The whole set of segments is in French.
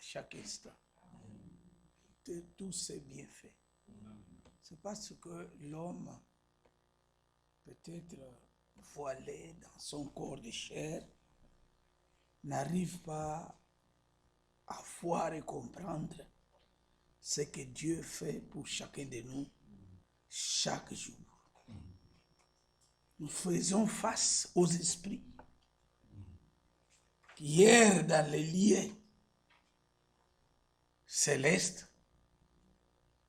chaque instant de tous ses bienfaits. C'est parce que l'homme, peut-être voilé dans son corps de chair, n'arrive pas à voir et comprendre ce que Dieu fait pour chacun de nous chaque jour. Nous faisons face aux esprits qui errent dans les lieux célestes,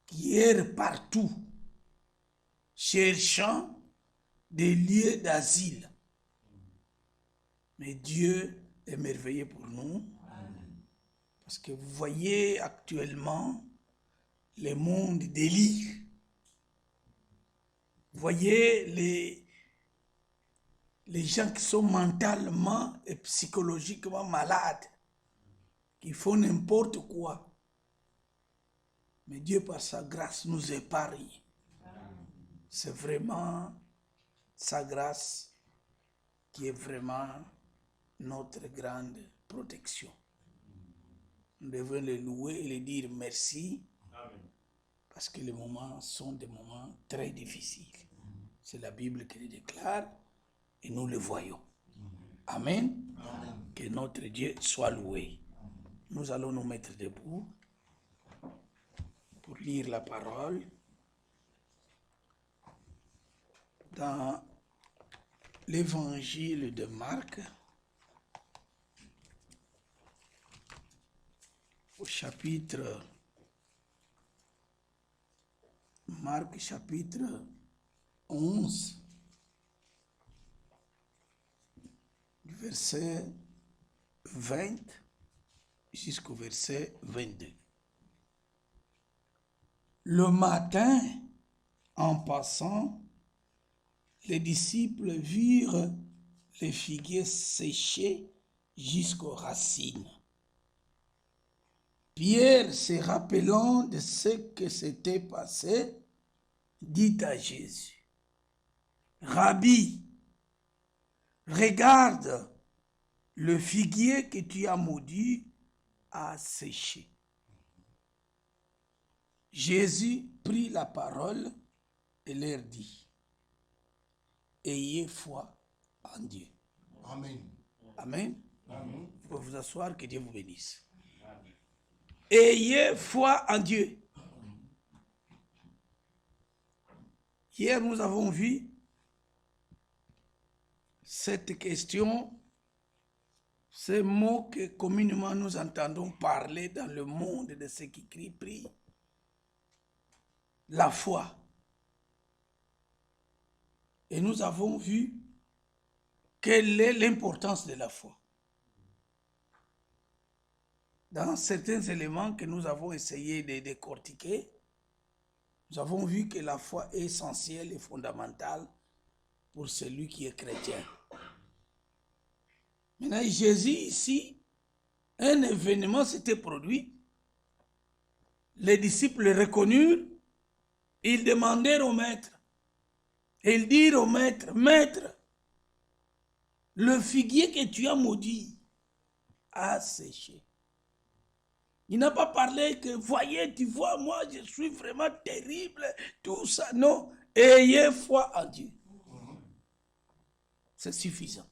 qui errent partout, cherchant des lieux d'asile. Mais Dieu est merveilleux pour nous, parce que vous voyez actuellement le monde délire. Vous voyez les gens qui sont mentalement et psychologiquement malades, qui font n'importe quoi. Mais Dieu, par sa grâce, nous épargne. C'est vraiment sa grâce qui est vraiment notre grande protection. Nous devons le louer et le dire merci. Amen. Parce que les moments sont des moments très difficiles. C'est la Bible qui le déclare et nous le voyons. Amen. Amen. Que notre Dieu soit loué. Nous allons nous mettre debout pour lire la parole dans l'évangile de Marc, au chapitre Marc chapitre 11, du verset 20 jusqu'au verset 22. Le matin, en passant, les disciples virent les figuiers séchés jusqu'aux racines. Pierre, se rappelant de ce que s'était passé, dit à Jésus, « Rabbi, regarde, le figuier que tu as maudit a séché. » Jésus prit la parole et leur dit, « Ayez foi en Dieu. » Amen. Amen. Amen. Vous pouvez vous asseoir, que Dieu vous bénisse. Amen. Ayez foi en Dieu. Hier, nous avons vu cette question, ces mots que communément nous entendons parler dans le monde de ceux qui prient, la foi. Et nous avons vu quelle est l'importance de la foi. Dans certains éléments que nous avons essayé de décortiquer, nous avons vu que la foi est essentielle et fondamentale pour celui qui est chrétien. Maintenant, Jésus, ici, un événement s'était produit. Les disciples le reconnurent. Ils demandèrent au maître. Et ils dirent au maître, « Maître, le figuier que tu as maudit a séché. » Il n'a pas parlé que, voyez, tu vois, moi, je suis vraiment terrible, tout ça. Non, ayez foi en Dieu. C'est suffisant.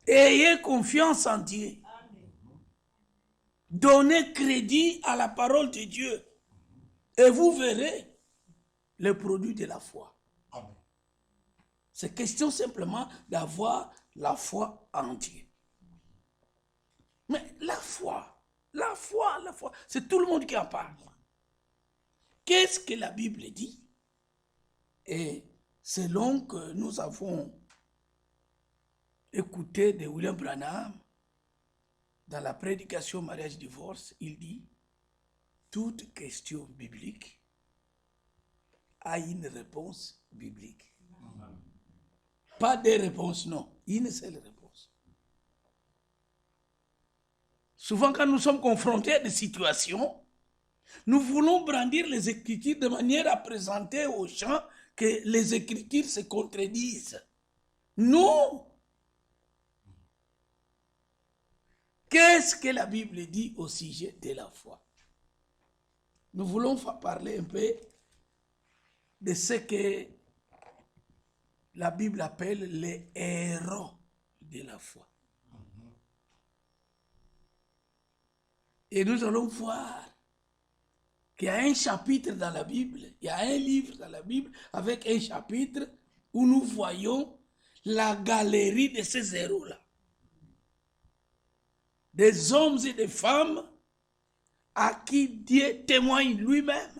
Ayez confiance en Dieu. Donnez crédit à la parole de Dieu. Et vous verrez le produit de la foi. C'est question simplement d'avoir la foi en Dieu. Mais la foi, c'est tout le monde qui en parle. Qu'est-ce que la Bible dit? Et selon que nous avons écouté de William Branham, dans la prédication mariage-divorce, il dit, toute question biblique a une réponse biblique. Pas des réponses, non, une seule réponse. Souvent, quand nous sommes confrontés à des situations, nous voulons brandir les Écritures de manière à présenter aux gens que les Écritures se contredisent. Non! Que Qu'est-ce que la Bible dit au sujet de la foi? Nous voulons parler un peu de ce que la Bible appelle les héros de la foi. Et nous allons voir qu'il y a un chapitre dans la Bible, il y a un livre dans la Bible avec un chapitre où nous voyons la galerie de ces héros-là. Des hommes et des femmes à qui Dieu témoigne lui-même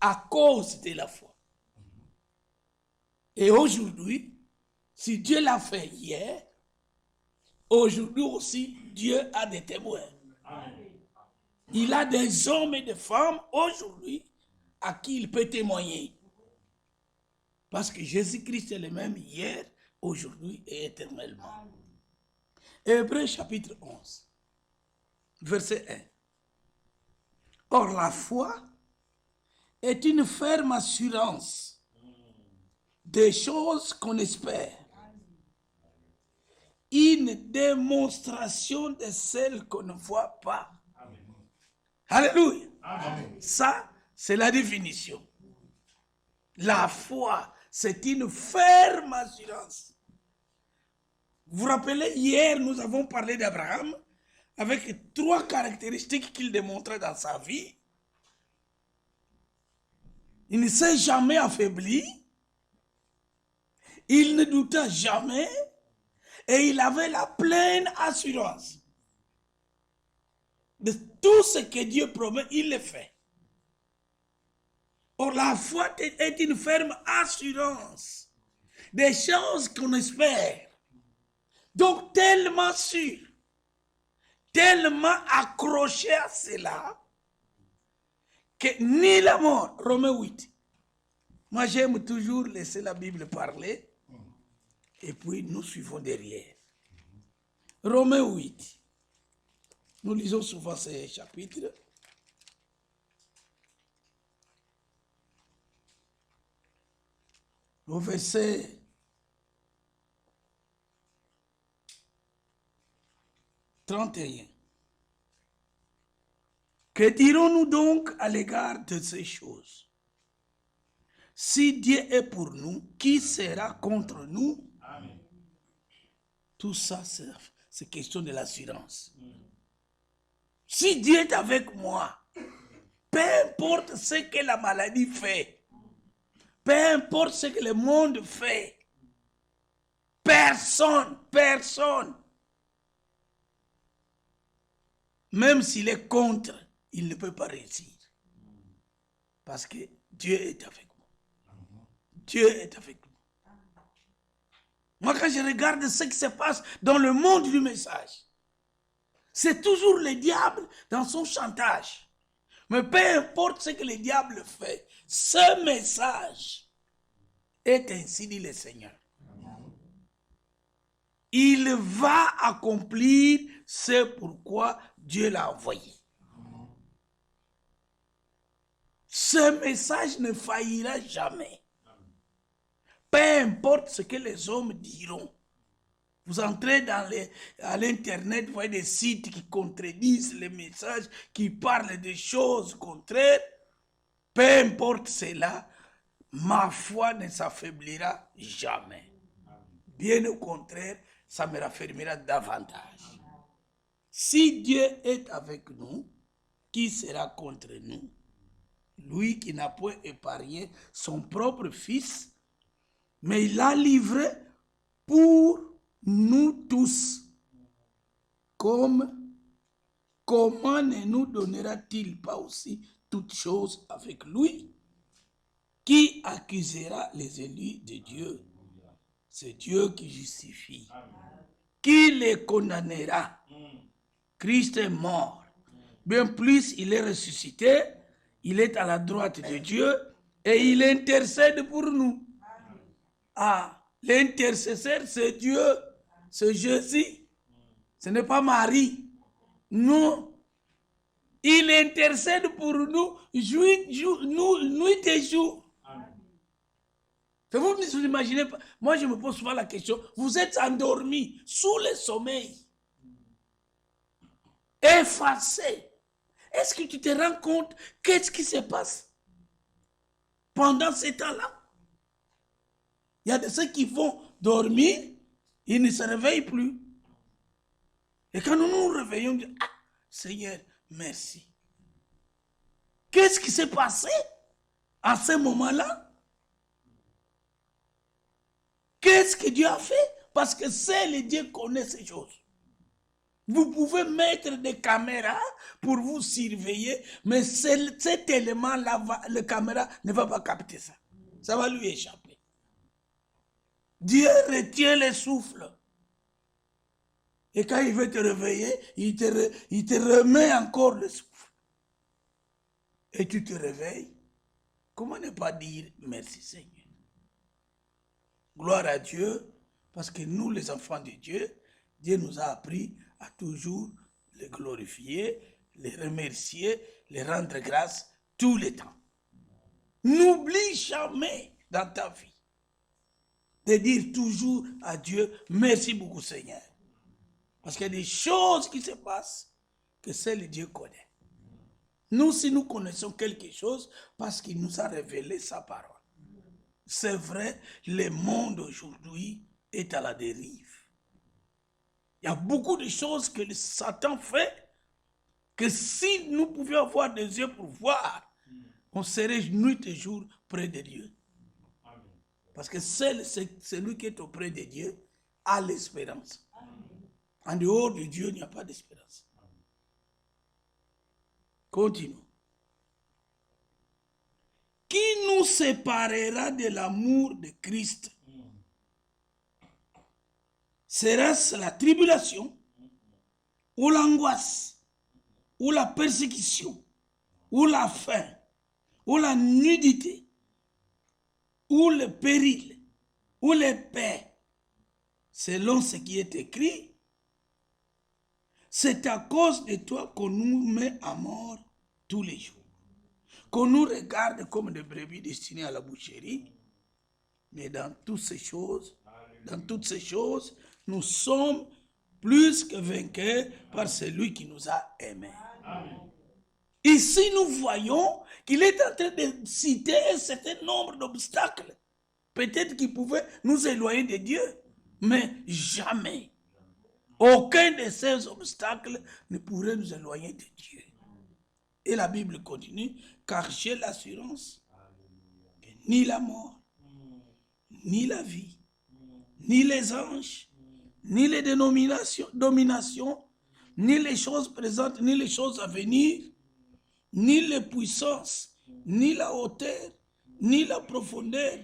à cause de la foi. Et aujourd'hui, si Dieu l'a fait hier, aujourd'hui aussi, Dieu a des témoins. Il a des hommes et des femmes aujourd'hui à qui il peut témoigner. Parce que Jésus-Christ est le même hier, aujourd'hui et éternellement. Hébreux chapitre 11, verset 1. Or la foi est une ferme assurance des choses qu'on espère. Une démonstration de celles qu'on ne voit pas. Amen. Alléluia. Amen. Ça, c'est la définition. La foi, c'est une ferme assurance. Vous vous rappelez, hier, nous avons parlé d'Abraham avec 3 caractéristiques qu'il démontrait dans sa vie. Il ne s'est jamais affaibli. Il ne douta jamais. Et il avait la pleine assurance de tout ce que Dieu promet, il le fait. Or, la foi est une ferme assurance des choses qu'on espère. Donc, tellement sûr, tellement accroché à cela, que ni la mort, Romains 8. Moi, j'aime toujours laisser la Bible parler. Et puis, nous suivons derrière. Romains 8. Nous lisons souvent ces chapitres. Au verset 31. Que dirons-nous donc à l'égard de ces choses? Si Dieu est pour nous, qui sera contre nous? Amen. Tout ça, c'est question de l'assurance. Si Dieu est avec moi, peu importe ce que la maladie fait, peu importe ce que le monde fait, personne, même s'il est contre, il ne peut pas réussir. Parce que Dieu est avec moi. Dieu est avec nous. Moi, quand je regarde ce qui se passe dans le monde du message, c'est toujours le diable dans son chantage. Mais peu importe ce que le diable fait, ce message est ainsi dit le Seigneur. Il va accomplir ce pourquoi Dieu l'a envoyé. Ce message ne faillira jamais. Peu importe ce que les hommes diront. Vous entrez à l'internet, vous voyez des sites qui contredisent les messages, qui parlent de choses contraires. Peu importe cela, ma foi ne s'affaiblira jamais. Bien au contraire, ça me raffermira davantage. Si Dieu est avec nous, qui sera contre nous? Lui qui n'a point épargné son propre fils, mais il l'a livré pour nous tous. Comment ne nous donnera-t-il pas aussi toutes choses avec lui? Qui accusera les élus de Dieu? C'est Dieu qui justifie. Qui les condamnera? Christ est mort. Bien plus, il est ressuscité. Il est à la droite de Dieu et il intercède pour nous. Ah, l'intercesseur, c'est Dieu, c'est Jésus. Ce n'est pas Marie. Non. Il intercède pour nous nuit et jour. Vous ne vous imaginez pas. Moi, je me pose souvent la question. Vous êtes endormis sous le sommeil. effacé. Est-ce que tu te rends compte qu'est-ce qui se passe pendant ce temps-là? Il y a de ceux qui vont dormir, ils ne se réveillent plus. Et quand nous nous réveillons, on dit, ah, Seigneur, merci. Qu'est-ce qui s'est passé à ce moment-là? Qu'est-ce que Dieu a fait? Parce que seul Dieu connaît ces choses. Vous pouvez mettre des caméras pour vous surveiller, mais cet élément-là, la caméra ne va pas capter ça. Ça va lui échapper. Dieu retient le souffle. Et quand il veut te réveiller, il te remet encore le souffle. Et tu te réveilles. Comment ne pas dire merci Seigneur? Gloire à Dieu, parce que nous les enfants de Dieu, Dieu nous a appris à toujours les glorifier, les remercier, les rendre grâce tout le temps. N'oublie jamais dans ta vie de dire toujours à Dieu, merci beaucoup Seigneur. Parce qu'il y a des choses qui se passent que seul Dieu connaît. Nous, si nous connaissons quelque chose, parce qu'il nous a révélé sa parole. C'est vrai, le monde aujourd'hui est à la dérive. Il y a beaucoup de choses que le Satan fait, que si nous pouvions avoir des yeux pour voir, on serait nuit et jour près de Dieu. Parce que celui qui est auprès de Dieu a l'espérance. En dehors de Dieu, il n'y a pas d'espérance. Continuons. Qui nous séparera de l'amour de Christ? Sera-ce la tribulation, ou l'angoisse, ou la persécution, ou la faim, ou la nudité, ou le péril, ou l'épée? Selon ce qui est écrit, c'est à cause de toi qu'on nous met à mort tous les jours, qu'on nous regarde comme des brebis destinées à la boucherie. Mais dans toutes ces choses, nous sommes plus que vainqueurs par celui qui nous a aimés. Amen. Ici, nous voyons qu'il est en train de citer un certain nombre d'obstacles. Peut-être qu'il pouvait nous éloigner de Dieu, mais jamais. Aucun de ces obstacles ne pourrait nous éloigner de Dieu. Et la Bible continue, car j'ai l'assurance que ni la mort, ni la vie, ni les anges, ni les dominations, ni les choses présentes, ni les choses à venir, ni les puissances, ni la hauteur, ni la profondeur,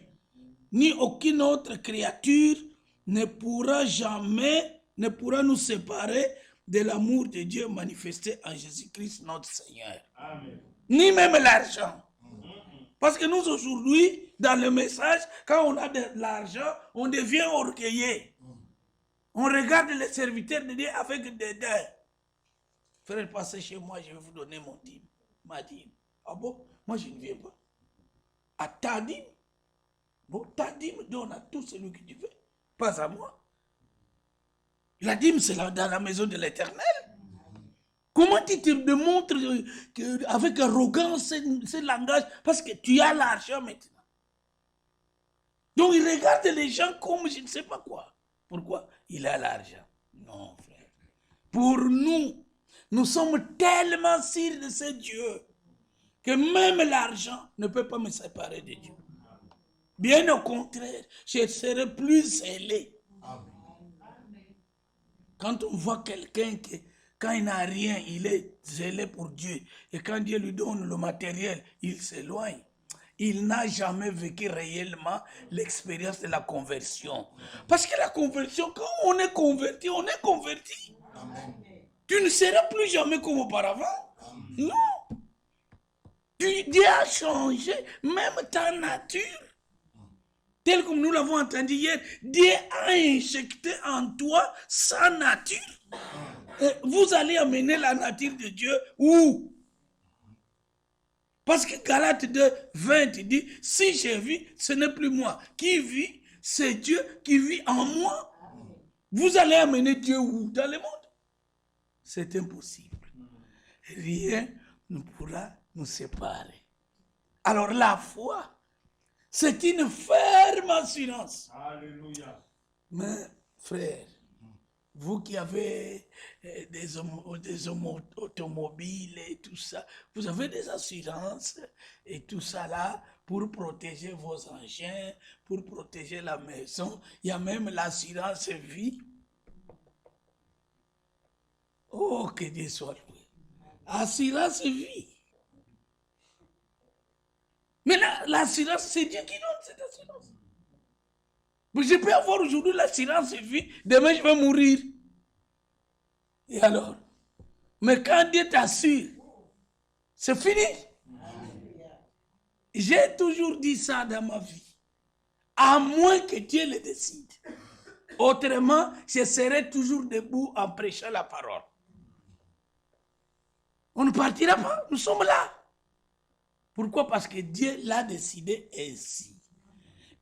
ni aucune autre créature ne pourra nous séparer de l'amour de Dieu manifesté en Jésus-Christ notre Seigneur. Amen. Ni même l'argent. Parce que nous aujourd'hui, dans le message, quand on a de l'argent, on devient orgueilleux. On regarde les serviteurs de Dieu avec des dents. Frère, passez chez moi, je vais vous donner ma dîme. Ah bon? Moi, je ne viens pas. À ta dîme? Bon, ta dîme donne à tout celui que tu veux, pas à moi. La dîme, c'est dans la maison de l'Éternel. Comment tu te démontres avec arrogance ce langage? Parce que tu as l'argent maintenant. Donc, il regarde les gens comme je ne sais pas quoi. Pourquoi? Il a l'argent. Non, frère. Pour nous sommes tellement sûrs de ce Dieu que même l'argent ne peut pas me séparer de Dieu. Bien au contraire, je serai plus zélé. Quand on voit quelqu'un qui, quand il n'a rien, il est zélé pour Dieu. Et quand Dieu lui donne le matériel, il s'éloigne. Il n'a jamais vécu réellement l'expérience de la conversion. Parce que la conversion, quand on est converti, on est converti. Amen. Tu ne seras plus jamais comme auparavant. Amen. Non. Dieu a changé même ta nature. Tel comme nous l'avons entendu hier, Dieu a injecté en toi sa nature. Et vous allez amener la nature de Dieu où? Parce que Galates 2, 20 dit, si je vis, ce n'est plus moi qui vis, c'est Dieu qui vit en moi. Vous allez amener Dieu où? Dans le monde? C'est impossible. rien ne pourra nous séparer. Alors la foi, c'est une ferme assurance. Alléluia. Mais frère, vous qui avez des automobiles et tout ça, vous avez des assurances et tout ça là pour protéger vos engins, pour protéger la maison. Il y a même l'assurance vie. Oh, que Dieu soit loué. Assurance vie. Mais l'assurance, c'est Dieu qui donne cette assurance. Je peux avoir aujourd'hui l'assurance vie, demain je vais mourir. Et alors? Mais quand Dieu t'assure, c'est fini. J'ai toujours dit ça dans ma vie. À moins que Dieu le décide. Autrement, je serai toujours debout en prêchant la parole. On ne partira pas, nous sommes là. Pourquoi? Parce que Dieu l'a décidé ainsi.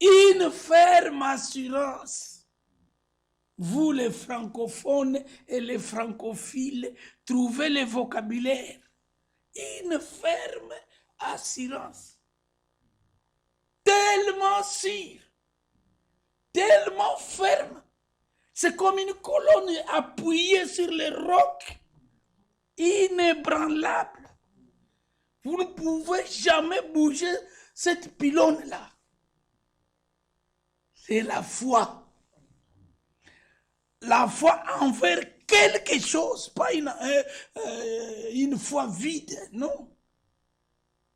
Une ferme assurance. Vous les francophones et les francophiles, trouvez le vocabulaire. Une ferme assurance. Tellement sûre, tellement ferme. C'est comme une colonne appuyée sur les rocs, inébranlable. Vous ne pouvez jamais bouger cette pylône-là. C'est la foi. La foi envers quelque chose, pas une foi vide, non.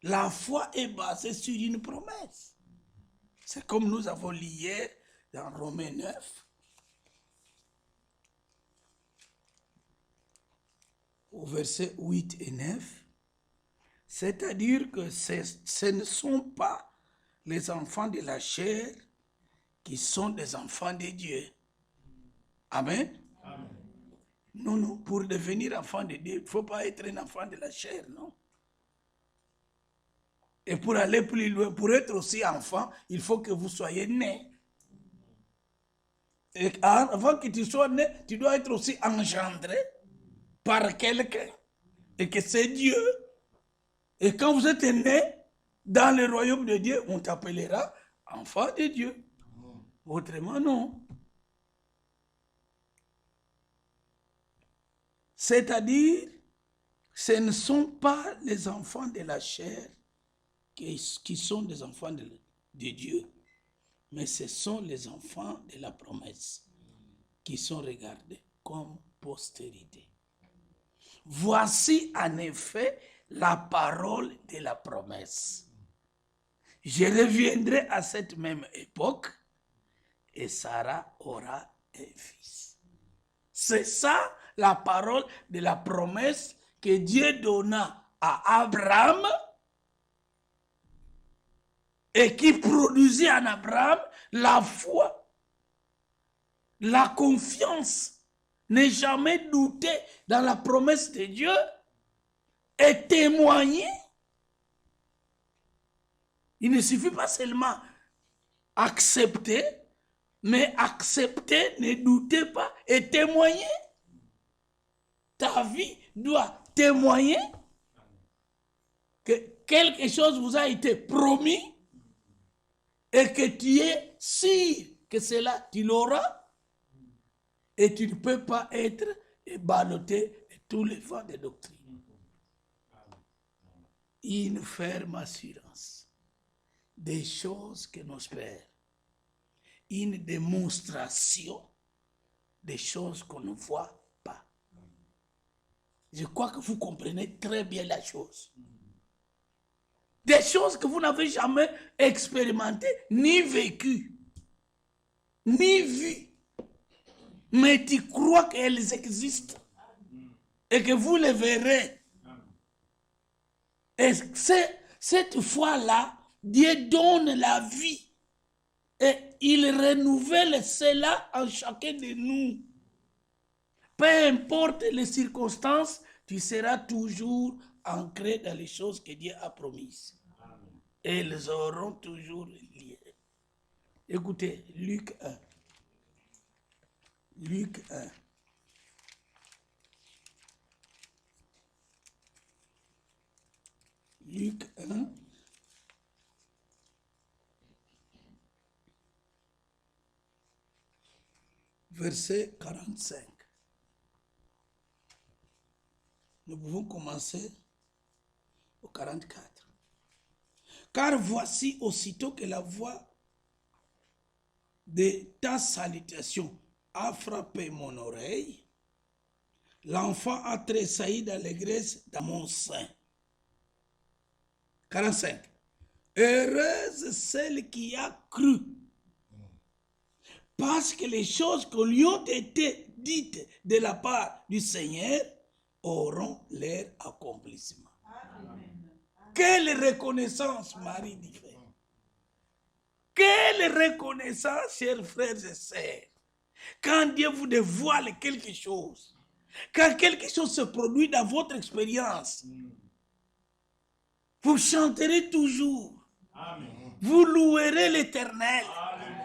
La foi est basée sur une promesse. C'est comme nous avons lu hier dans Romains 9. Au verset 8 et 9. C'est-à-dire que ce ne sont pas les enfants de la chair qui sont des enfants de Dieu. Amen. Amen. Non, non, pour devenir enfant de Dieu, il ne faut pas être un enfant de la chair, non. Et pour aller plus loin, pour être aussi enfant, il faut que vous soyez né. Et avant que tu sois né, tu dois être aussi engendré par quelqu'un. Et que c'est Dieu. Et quand vous êtes né dans le royaume de Dieu, on t'appellera enfant de Dieu. Autrement, non. C'est-à-dire, ce ne sont pas les enfants de la chair qui sont des enfants de Dieu, mais ce sont les enfants de la promesse qui sont regardés comme postérité. Voici en effet la parole de la promesse. Je reviendrai à cette même époque et Sarah aura un fils. C'est ça la parole de la promesse que Dieu donna à Abraham et qui produisait en Abraham la foi, la confiance, ne jamais douter dans la promesse de Dieu et témoigner. Il ne suffit pas seulement accepter, mais accepter, ne doutez pas et témoigner. Ta vie doit témoigner que quelque chose vous a été promis et que tu es sûr que cela, tu l'auras. Et tu ne peux pas être ballotté de tous les vents de doctrine. Une ferme assurance des choses que nous espérons. Une démonstration des choses qu'on ne voit pas. Je crois que vous comprenez très bien la chose. Des choses que vous n'avez jamais expérimentées, ni vécues, ni vues. Mais tu crois qu'elles existent et que vous les verrez. Et cette fois-là, Dieu donne la vie et il renouvelle cela en chacun de nous. Peu importe les circonstances, tu seras toujours ancré dans les choses que Dieu a promises. Et elles auront toujours lieu. Écoutez, Luc 1. Luc 1. Luc 1. Verset 45. Nous pouvons commencer au 44. Car voici aussitôt que la voix de ta salutation a frappé mon oreille, l'enfant a tressailli d'allégresse dans mon sein. 45. Heureuse celle qui a cru, parce que les choses qui lui ont été dites de la part du Seigneur auront leur accomplissement. Amen. Quelle reconnaissance Marie dit fait. Quelle reconnaissance, chers frères et sœurs. Quand Dieu vous dévoile quelque chose, quand quelque chose se produit dans votre expérience, vous chanterez toujours. Amen. Vous louerez l'Éternel.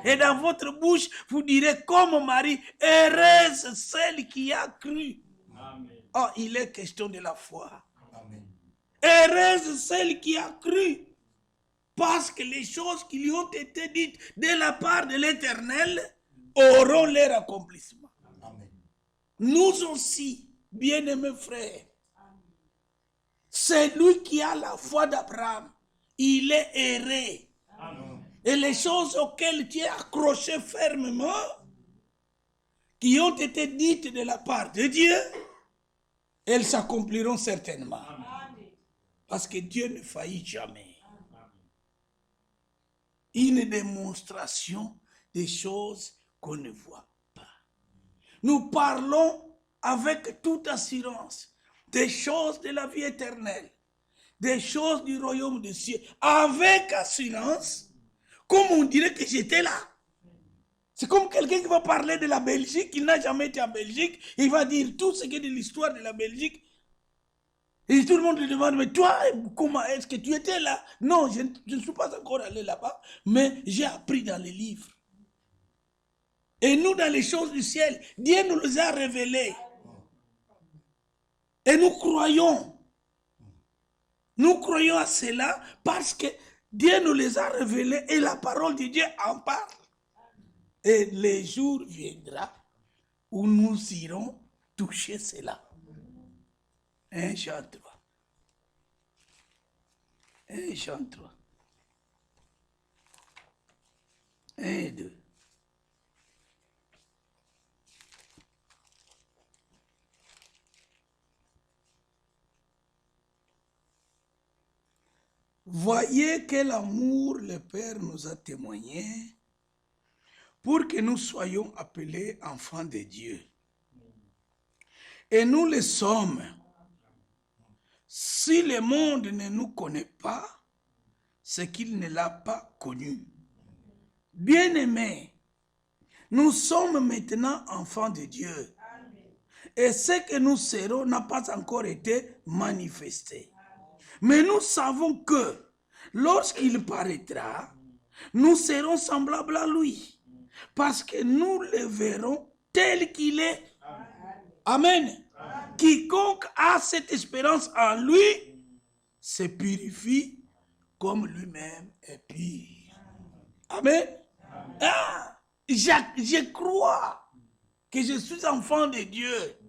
Et dans votre bouche, vous direz comme Marie, heureuse celle qui a cru. Amen. Oh, il est question de la foi. Amen. Heureuse celle qui a cru. Parce que les choses qui lui ont été dites de la part de l'Éternel auront leur accomplissement. Amen. Nous aussi, bien-aimés frères, c'est lui qui a la foi d'Abraham. Il est erré. Amen. Et les choses auxquelles tu es accroché fermement, qui ont été dites de la part de Dieu, elles s'accompliront certainement. Amen. Parce que Dieu ne faillit jamais. Une démonstration des choses qu'on ne voit pas. Nous parlons avec toute assurance des choses de la vie éternelle, des choses du royaume des cieux, avec assurance, comme on dirait que j'étais là. C'est comme quelqu'un qui va parler de la Belgique, il n'a jamais été en Belgique, il va dire tout ce qui est de l'histoire de la Belgique. Et tout le monde lui demande, mais toi, comment est-ce que tu étais là? Non, je ne suis pas encore allé là-bas, mais j'ai appris dans les livres. Et nous, dans les choses du ciel, Dieu nous les a révélées. Et nous croyons. Nous croyons à cela parce que Dieu nous les a révélées et la parole de Dieu en parle. Et le jour viendra où nous irons toucher cela. 1 Jean 3. 1 Jean 3. 1 et 2. Voyez quel amour le Père nous a témoigné pour que nous soyons appelés enfants de Dieu. Et nous le sommes. Si le monde ne nous connaît pas, c'est qu'il ne l'a pas connu. Bien-aimés, nous sommes maintenant enfants de Dieu. Et ce que nous serons n'a pas encore été manifesté. Mais nous savons que lorsqu'il paraîtra, nous serons semblables à lui. Parce que nous le verrons tel qu'il est. Amen. Quiconque a cette espérance en lui se purifie comme lui-même est pur. Amen. Ah, je crois que je suis enfant de Dieu.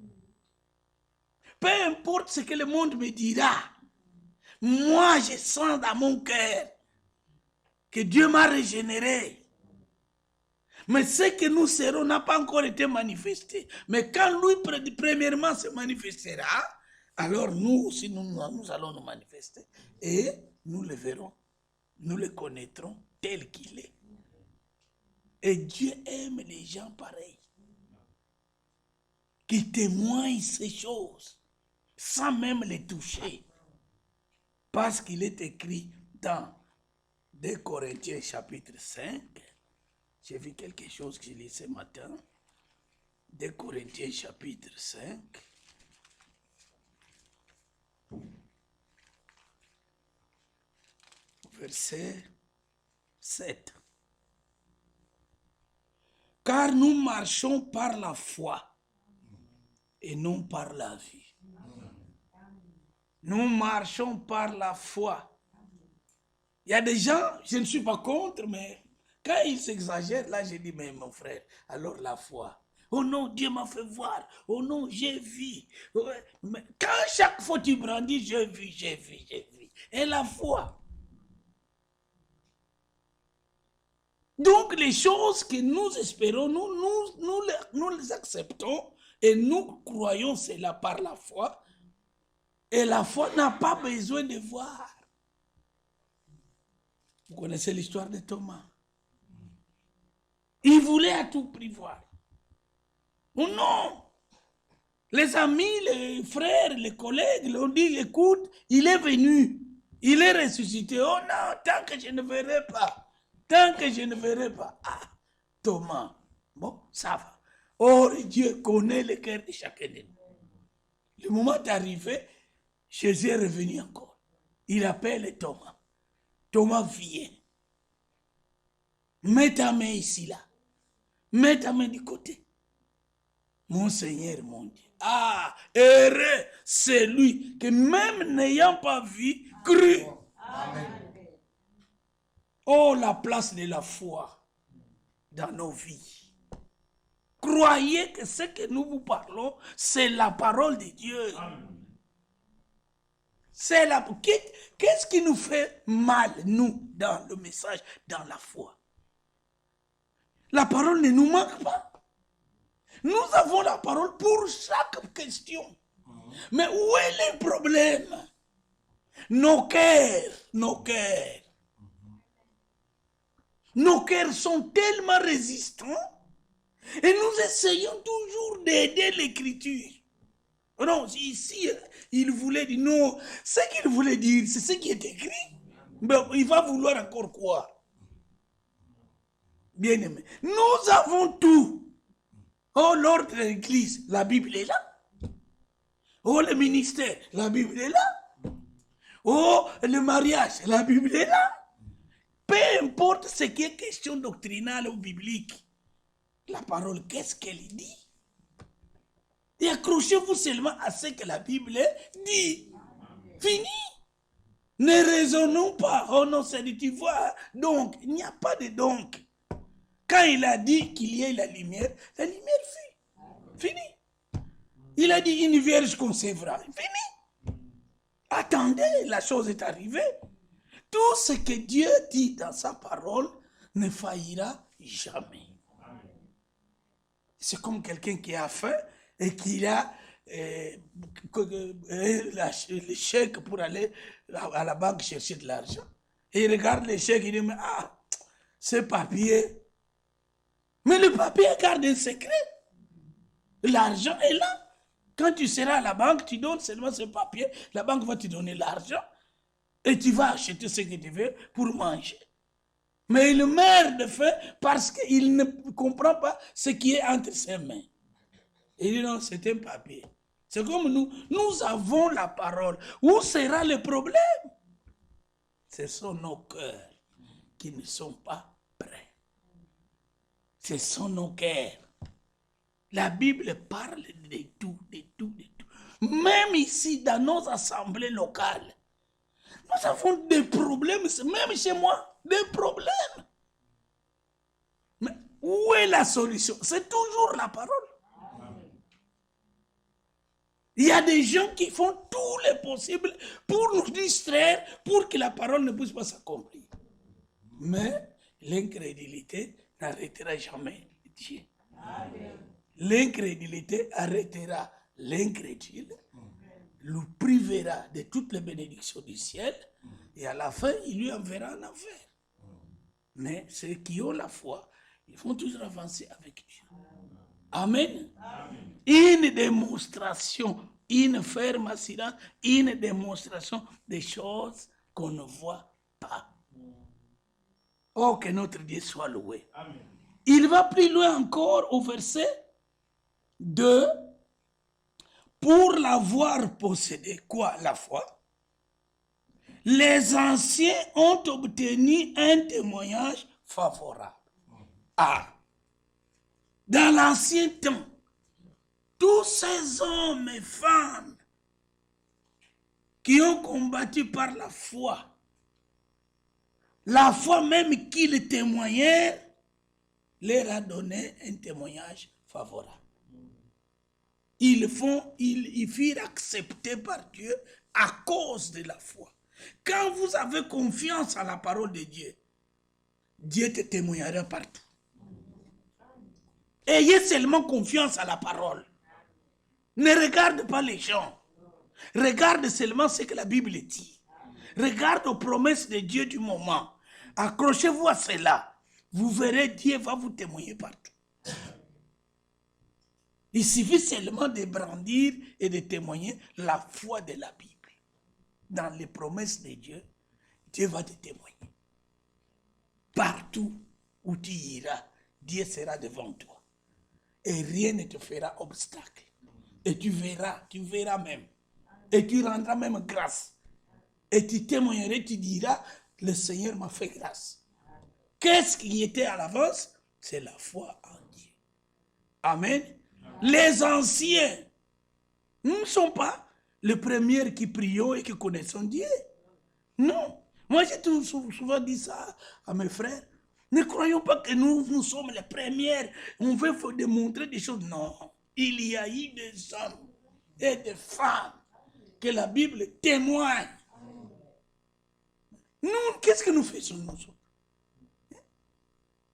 Peu importe ce que le monde me dira, moi je sens dans mon cœur que Dieu m'a régénéré. Mais ce que nous serons n'a pas encore été manifesté. Mais quand lui, premièrement, se manifestera, alors nous aussi, nous allons nous manifester. Et nous le verrons. Nous le connaîtrons tel qu'il est. Et Dieu aime les gens pareils. Qui témoignent ces choses. Sans même les toucher. Parce qu'il est écrit dans 2 Corinthiens chapitre 5. J'ai vu quelque chose que j'ai lu ce matin. 2 Corinthiens chapitre 5. Verset 7. Car nous marchons par la foi et non par la vue. Nous marchons par la foi. Il y a des gens, je ne suis pas contre, mais quand ils s'exagèrent, là, je dis, mais mon frère, alors la foi. Oh non, Dieu m'a fait voir. Oh non, j'ai vu. Ouais, mais quand chaque fois tu brandis, j'ai vu, j'ai vu, j'ai vu. Et la foi. Donc les choses que nous espérons, nous les acceptons et nous croyons cela par la foi. Et la foi n'a pas besoin de voir. Vous connaissez l'histoire de Thomas. Il voulait à tout prix voir. Oh non! Les amis, les frères, les collègues l'ont dit, écoute, il est venu. Il est ressuscité. Oh non, tant que je ne verrai pas. Tant que je ne verrai pas. Ah, Thomas. Bon, ça va. Oh, Dieu connaît le cœur de chacun de nous. Le moment est arrivé, Jésus est revenu encore. Il appelle Thomas. Thomas, viens. Mets ta main ici, là. Mets ta main du côté. Mon Seigneur, mon Dieu. Ah, heureux, c'est lui que même n'ayant pas vu, cru. Amen. Oh, la place de la foi dans nos vies. Croyez que ce que nous vous parlons, c'est la parole de Dieu. C'est la. Qu'est-ce qui nous fait mal, nous, dans le message, dans la foi? La parole ne nous manque pas. Nous avons la parole pour chaque question. Mais où est le problème? Nos cœurs sont tellement résistants et nous essayons toujours d'aider l'écriture. Non, ici, il voulait dire, non, ce qu'il voulait dire, c'est ce qui est écrit. Mais il va vouloir encore quoi? Bien aimé, nous avons tout. Oh, l'ordre de l'église, la Bible est là. Oh, le ministère, la Bible est là. Oh, le mariage, la Bible est là. Peu importe ce qui est question doctrinale ou biblique, la parole, qu'est-ce qu'elle dit? Et accrochez-vous seulement à ce que la Bible dit. Fini. Ne raisonnons pas. Oh non, c'est dit, tu vois. Donc, il n'y a pas de donc. Quand il a dit qu'il y ait la lumière fut. Fini. Il a dit une vierge concevra. Fini. Attendez, la chose est arrivée. Tout ce que Dieu dit dans sa parole ne faillira jamais. C'est comme quelqu'un qui a faim et qui a le chèque pour aller à la banque chercher de l'argent. Et il regarde le chèque, il dit, mais ce papier. Mais le papier garde un secret. L'argent est là. Quand tu seras à la banque, tu donnes seulement ce papier, la banque va te donner l'argent et tu vas acheter ce que tu veux pour manger. Mais il meurt de faim parce qu'il ne comprend pas ce qui est entre ses mains. Il dit non, c'est un papier. C'est comme nous avons la parole. Où sera le problème? Ce sont nos cœurs qui ne sont pas prêts. Ce sont nos cœurs. La Bible parle de tout, de tout, de tout. Même ici, dans nos assemblées locales, nous avons des problèmes, même chez moi, des problèmes. Mais où est la solution? C'est toujours la parole. Il y a des gens qui font tout le possible pour nous distraire, pour que la parole ne puisse pas s'accomplir. Mais l'incrédulité n'arrêtera jamais Dieu. L'incrédulité arrêtera l'incrédule, le privera de toutes les bénédictions du ciel, et à la fin, il lui enverra en enfer. Mais ceux qui ont la foi, ils vont toujours avancer avec Dieu. Amen. Une démonstration, une ferme assurance, une démonstration des choses qu'on ne voit pas. Oh, que notre Dieu soit loué. Amen. Il va plus loin encore au verset 2. Pour l'avoir possédé, quoi, la foi? Les anciens ont obtenu un témoignage favorable. Dans l'ancien temps, tous ces hommes et femmes qui ont combattu par la foi. La foi même qu'ils témoignèrent leur a donné un témoignage favorable. Ils firent accepter par Dieu à cause de la foi. Quand vous avez confiance en la parole de Dieu, Dieu te témoignera partout. Ayez seulement confiance à la parole. Ne regarde pas les gens. Regarde seulement ce que la Bible dit. Regarde aux promesses de Dieu du moment. Accrochez-vous à cela. Vous verrez, Dieu va vous témoigner partout. Il suffit seulement de brandir et de témoigner la foi de la Bible. Dans les promesses de Dieu, Dieu va te témoigner. Partout où tu iras, Dieu sera devant toi. Et rien ne te fera obstacle. Et tu verras même. Et tu rendras même grâce. Et tu témoigneras, tu diras, le Seigneur m'a fait grâce. Qu'est-ce qui était à l'avance? C'est la foi en Dieu. Amen. Les anciens ne sont pas les premiers qui prions et qui connaissent Dieu. Non. Moi, j'ai souvent dit ça à mes frères. Ne croyons pas que nous sommes les premiers. On veut démontrer des choses. Non. Il y a eu des hommes et des femmes que la Bible témoigne. Nous, qu'est-ce que nous faisons, nous autres?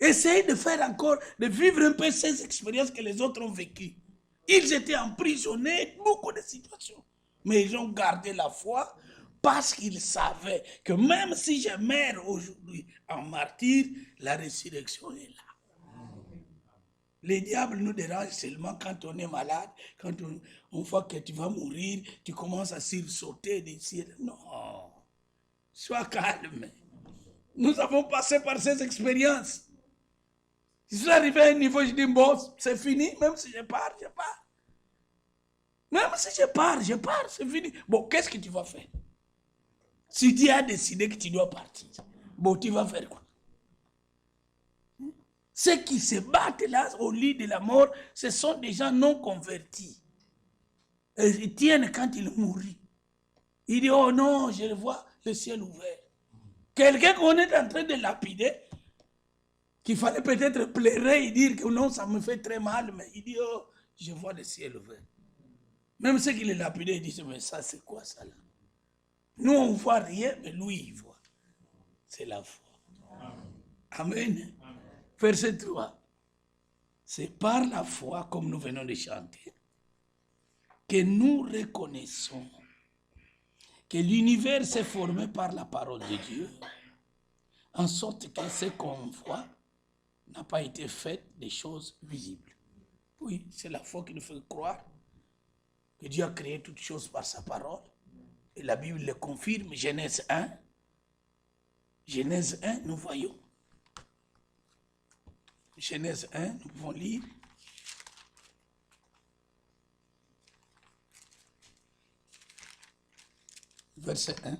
Essayez de faire encore, de vivre un peu ces expériences que les autres ont vécues. Ils étaient emprisonnés, beaucoup de situations. Mais ils ont gardé la foi parce qu'ils savaient que même si je meurs aujourd'hui en martyr, la résurrection est là. Les diables nous dérangent seulement quand on est malade, quand on voit que tu vas mourir, tu commences à sursauter d'ici. Non, sois calme. Nous avons passé par ces expériences. Je suis arrivé à un niveau, je dis, bon, c'est fini, même si je pars, je pars. Même si je pars, c'est fini. Bon, qu'est-ce que tu vas faire? Si Dieu a décidé que tu dois partir, bon, tu vas faire quoi? Ceux qui se battent là au lit de la mort, ce sont des gens non convertis. Et ils tiennent quand ils mourent. Ils disent, oh non, je vois le ciel ouvert. Quelqu'un qu'on est en train de lapider, qu'il fallait peut-être pleurer et dire que non, ça me fait très mal, mais il dit, oh, je vois le ciel ouvert. Même ceux qui les lapidaient, ils disent, mais ça, c'est quoi ça là? Nous, on ne voit rien, mais lui, il voit. C'est la foi. Amen. Verset 3. C'est par la foi, comme nous venons de chanter, que nous reconnaissons que l'univers s'est formé par la parole de Dieu, en sorte que ce qu'on voit n'a pas été fait des choses visibles. Oui, c'est la foi qui nous fait croire que Dieu a créé toutes choses par sa parole. Et la Bible le confirme, Genèse 1. Genèse 1, nous voyons. Genèse 1, nous pouvons lire. Verset 1.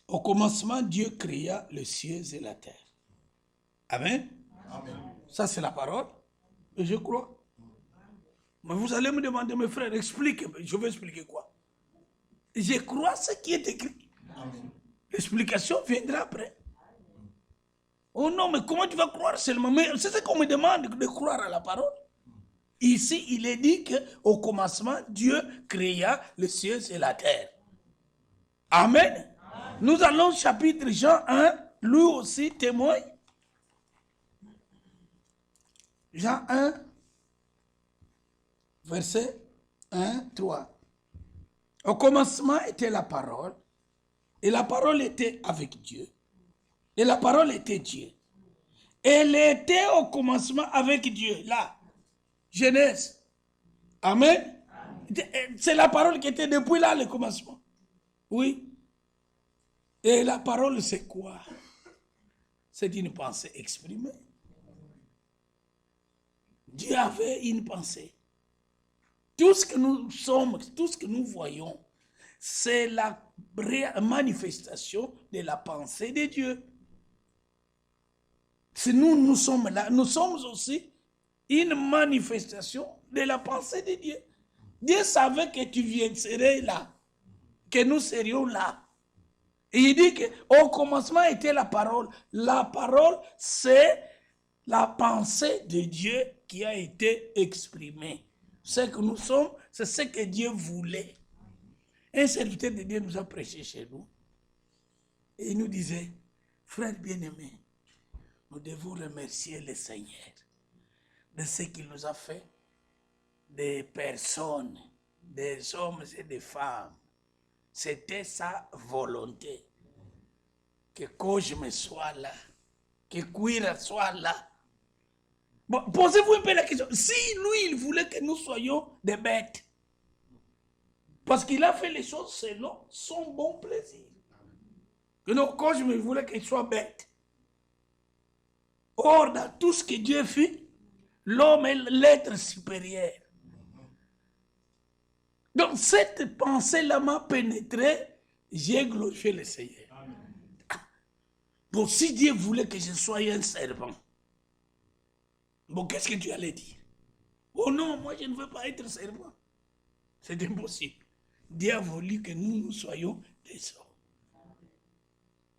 Au commencement, Dieu créa les cieux et la terre. Amen. Amen. Ça, c'est la parole. Et je crois. Mais vous allez me demander, mes frères, explique. Je vais expliquer quoi? Je crois ce qui est écrit. L'explication viendra après. Oh non, mais comment tu vas croire seulement? Mais c'est ce qu'on me demande, de croire à la parole. Ici, il est dit qu'au commencement, Dieu créa les cieux et la terre. Amen. Nous allons au chapitre Jean 1, lui aussi témoigne. Jean 1, verset 1, 3. Au commencement était la parole, et la parole était avec Dieu, et la parole était Dieu. Elle était au commencement avec Dieu, là, Genèse. Amen. C'est la parole qui était depuis là, le commencement. Oui. Et la parole, c'est quoi? C'est une pensée exprimée. Dieu avait une pensée. Tout ce que nous sommes, tout ce que nous voyons, c'est la manifestation de la pensée de Dieu. Si nous sommes là, nous sommes aussi une manifestation de la pensée de Dieu. Dieu savait que tu serais là. que nous serions là. Et il dit qu'au commencement était la parole. La parole, c'est la pensée de Dieu qui a été exprimée. Ce que nous sommes, c'est ce que Dieu voulait. Un serviteur de Dieu nous a prêché chez nous. Et il nous disait, frère bien-aimé, nous devons remercier le Seigneur de ce qu'il nous a fait, des personnes, des hommes et des femmes. C'était sa volonté. Que Kojme soit là, que Kwira soit là. Bon, posez-vous un peu la question. Si lui, il voulait que nous soyons des bêtes, parce qu'il a fait les choses selon son bon plaisir. Que non, Kojme voulait qu'il soit bête. Or, dans tout ce que Dieu fit, l'homme est l'être supérieur. Donc, cette pensée-là m'a pénétré, j'ai glorifié le Seigneur. Bon, si Dieu voulait que je sois un servant, bon, qu'est-ce que tu allais dire? Oh non, moi je ne veux pas être servant. C'est impossible. Dieu a voulu que nous soyons des hommes.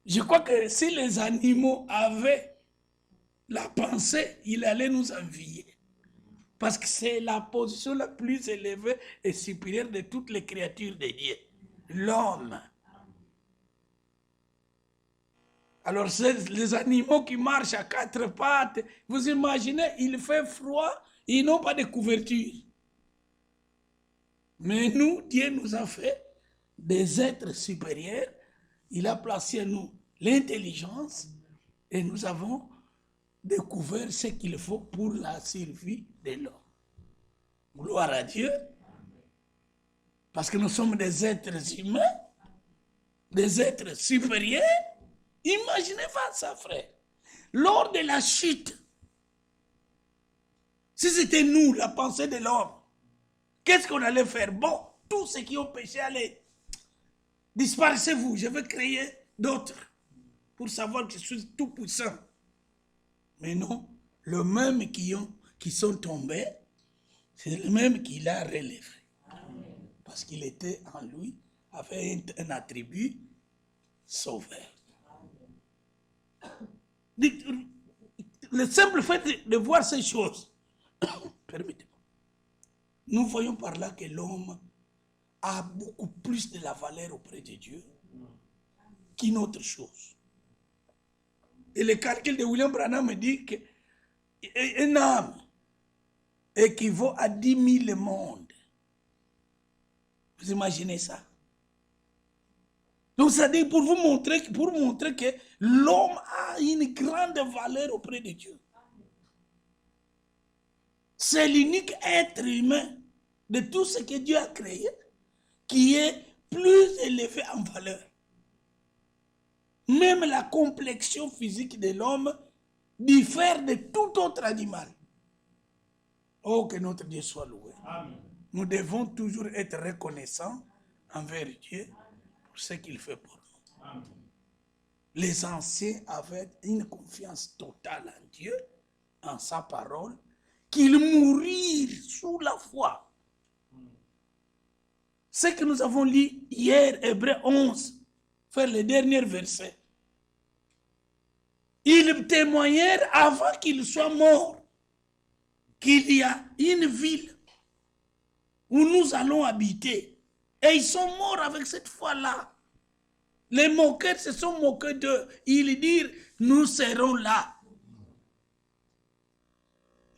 Je crois que si les animaux avaient la pensée, il allait nous envier. Parce que c'est la position la plus élevée et supérieure de toutes les créatures de Dieu. L'homme. Alors, c'est les animaux qui marchent à quatre pattes. Vous imaginez, il fait froid, ils n'ont pas de couverture. Mais nous, Dieu nous a fait des êtres supérieurs. Il a placé en nous l'intelligence et nous avons découvert ce qu'il faut pour la survie de l'homme. Gloire à Dieu. Parce que nous sommes des êtres humains, des êtres supérieurs. Imaginez pas ça, frère. Lors de la chute, si c'était nous, la pensée de l'homme, qu'est-ce qu'on allait faire? Bon, tous ceux qui ont péché, allez, disparaissez-vous, je vais créer d'autres pour savoir que je suis tout puissant. Mais non, le même qui sont tombés, c'est le même qui l'a relevé. Parce qu'il était en lui, avait un attribut sauveur. Le simple fait de voir ces choses, permettez-moi, nous voyons par là que l'homme a beaucoup plus de la valeur auprès de Dieu qu'une autre chose. Et le calcul de William Branham me dit qu'une âme équivaut à 10 000 mondes. Vous imaginez ça? Donc, ça dit pour montrer que l'homme a une grande valeur auprès de Dieu. C'est l'unique être humain de tout ce que Dieu a créé qui est plus élevé en valeur. Même la complexion physique de l'homme diffère de tout autre animal. Oh, que notre Dieu soit loué. Amen. Nous devons toujours être reconnaissants envers Dieu pour ce qu'il fait pour nous. Amen. Les anciens avaient une confiance totale en Dieu, en sa parole, qu'ils mourirent sous la foi. Ce que nous avons lu hier, Hébreux 11, faire le dernier verset. Ils témoignèrent avant qu'ils soient morts qu'il y a une ville où nous allons habiter. Et ils sont morts avec cette foi-là. Les moqueurs se sont moqués d'eux. Ils disent, nous serons là.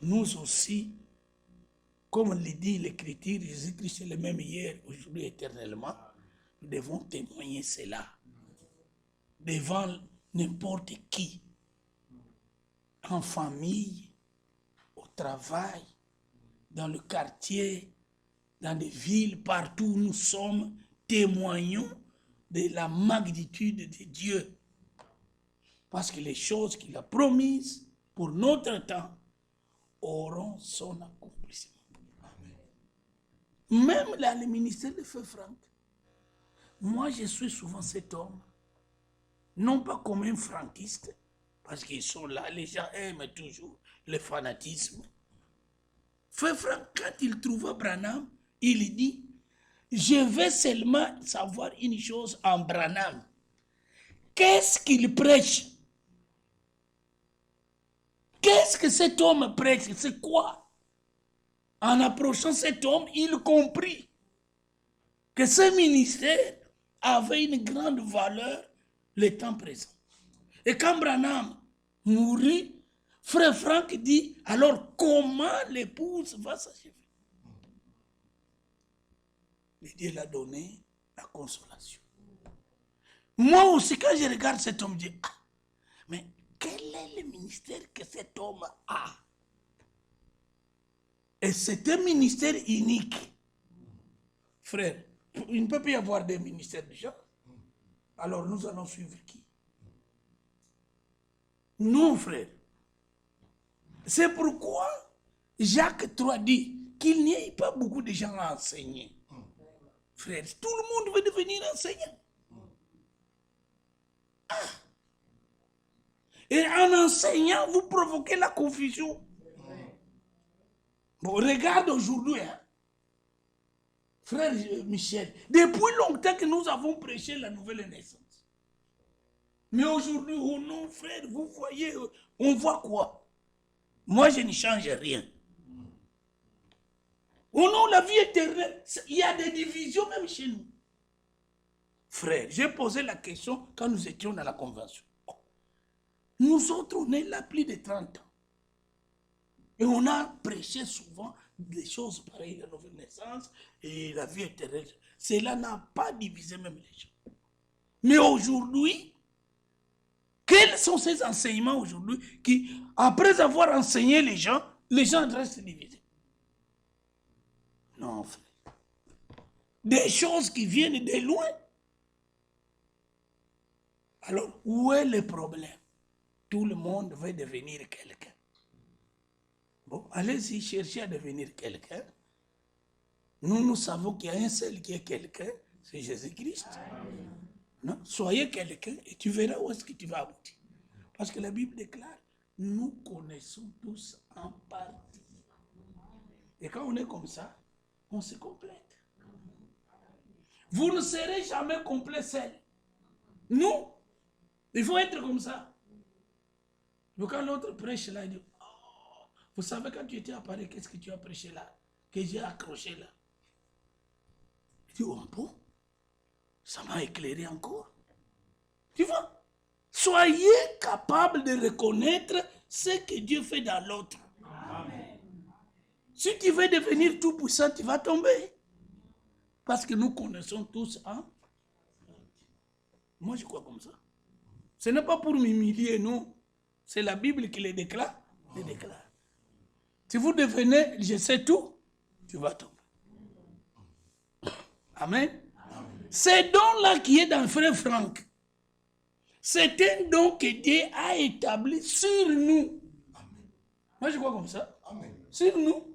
Nous aussi, comme le dit l'Écriture, Jésus-Christ est le même hier, aujourd'hui, éternellement, nous devons témoigner cela devant n'importe qui, en famille, au travail, dans le quartier, dans des villes, partout où nous sommes, témoignons de la magnitude de Dieu. Parce que les choses qu'il a promises pour notre temps auront son accomplissement. Amen. Même là, le ministère de Feu Franck, moi je suis souvent cet homme, non pas comme un franquiste, parce qu'ils sont là, les gens aiment toujours le fanatisme. Feu Franck, quand il trouva Branham, il dit, je veux seulement savoir une chose en Branham. Qu'est-ce qu'il prêche? Qu'est-ce que cet homme prêche? C'est quoi? En approchant cet homme, il comprit que ce ministère avait une grande valeur le temps présent. Et quand Branham mourut, frère Frank dit, alors comment l'épouse va s'achever? Mais Dieu l'a donné la consolation. Moi aussi, quand je regarde cet homme, je dis, ah, mais quel est le ministère que cet homme a? Et c'est un ministère unique. Frère, il ne peut pas y avoir des ministères déjà. Alors nous allons suivre qui? Non, frère. C'est pourquoi Jacques 3 dit qu'il n'y ait pas beaucoup de gens à enseigner. Frère, tout le monde veut devenir enseignant. Ah. Et en enseignant, vous provoquez la confusion. Bon, regarde aujourd'hui, hein. Frère Michel, depuis longtemps que nous avons prêché la nouvelle naissance. Mais aujourd'hui, oh non, frère, vous voyez, on voit quoi? Moi, je ne change rien. Oh non, la vie éternelle, il y a des divisions même chez nous. Frère, j'ai posé la question quand nous étions dans la convention. Nous autres, on est là plus de 30 ans. Et on a prêché souvent des choses pareilles, la nouvelle naissance et la vie éternelle. Cela n'a pas divisé même les gens. Mais aujourd'hui, quels sont ces enseignements aujourd'hui qui, après avoir enseigné les gens restent divisés? Non, frère. Des choses qui viennent de loin. Alors, où est le problème? Tout le monde veut devenir quelqu'un. Bon, allez-y, cherchez à devenir quelqu'un. Nous savons qu'il y a un seul qui est quelqu'un, c'est Jésus-Christ. Non? Soyez quelqu'un et tu verras où est-ce que tu vas aboutir. Parce que la Bible déclare, nous connaissons tous en partie. Et quand on est comme ça, on se complète. Vous ne serez jamais complet seul. Nous, il faut être comme ça. Donc quand l'autre prêche là, il dit, oh, vous savez quand tu étais à Paris, qu'est-ce que tu as prêché là? Que j'ai accroché là. Il dit, oh bon, ça m'a éclairé encore. Tu vois? Soyez capable de reconnaître ce que Dieu fait dans l'autre. Si tu veux devenir tout puissant, tu vas tomber. Parce que nous connaissons tous, hein? Moi, je crois comme ça. Ce n'est pas pour m'humilier, non. C'est la Bible qui le déclare. Si vous devenez, je sais tout, tu vas tomber. Amen. Ce don-là qui est dans le frère Franck, c'est un don que Dieu a établi sur nous. Moi, je crois comme ça. Amen. Sur nous.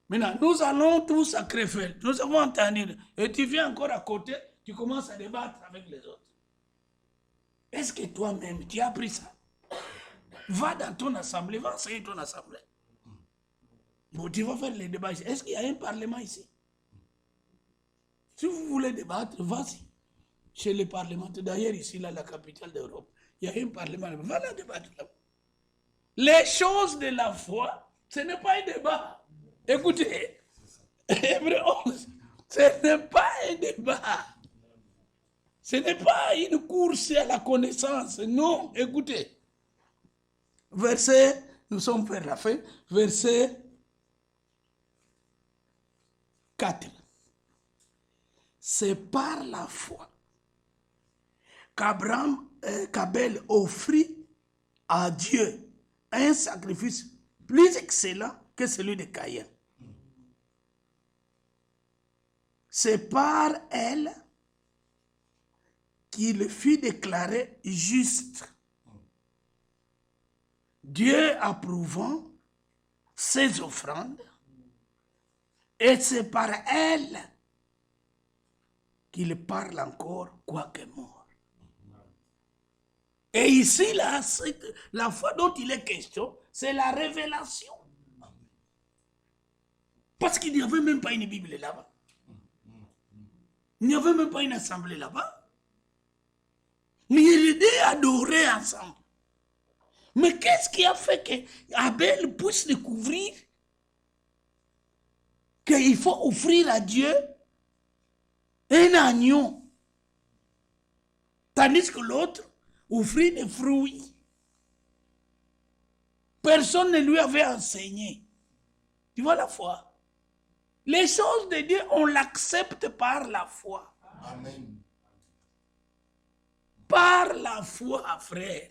Maintenant, nous allons tous à Krefeld. Nous avons entendu. Et tu viens encore à côté, tu commences à débattre avec les autres. Est-ce que toi-même, tu as appris ça? Va dans ton assemblée, va enseigner ton assemblée. Bon, tu vas faire les débats ici. Est-ce qu'il y a un parlement ici? Si vous voulez débattre, vas-y. Chez les parlementaires, d'ailleurs, ici, là, la capitale d'Europe, il y a un parlement. Va là débattre là. Les choses de la foi, ce n'est pas un débat. Écoutez, Hébreux 11, ce n'est pas un débat. Ce n'est pas une course à la connaissance. Non, écoutez. Verset, nous sommes vers la fin, verset 4. C'est par la foi qu'Abel offrit à Dieu un sacrifice plus excellent que celui de Caïn. C'est par elle qu'il fut déclaré juste, Dieu approuvant ses offrandes, et c'est par elle qu'il parle encore, quoique mort. Et ici, là, la foi dont il est question, c'est la révélation. Parce qu'il n'y avait même pas une Bible là-bas. Il n'y avait même pas une assemblée là-bas. Mais ils étaient adorés ensemble. Mais qu'est-ce qui a fait que Abel puisse découvrir qu'il faut offrir à Dieu un agneau, tandis que l'autre offrit des fruits? Personne ne lui avait enseigné. Tu vois la foi? Les choses de Dieu, on l'accepte par la foi. Amen. Par la foi, frère.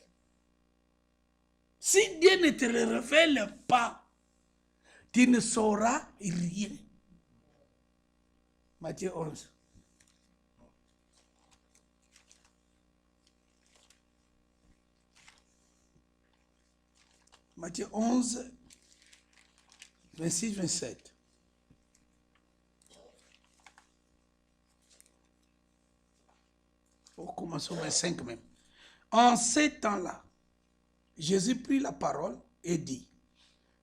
Si Dieu ne te le révèle pas, tu ne sauras rien. Matthieu 11. Matthieu 11, 26, 27. On commence au 25 même. En ces temps-là, Jésus prit la parole et dit,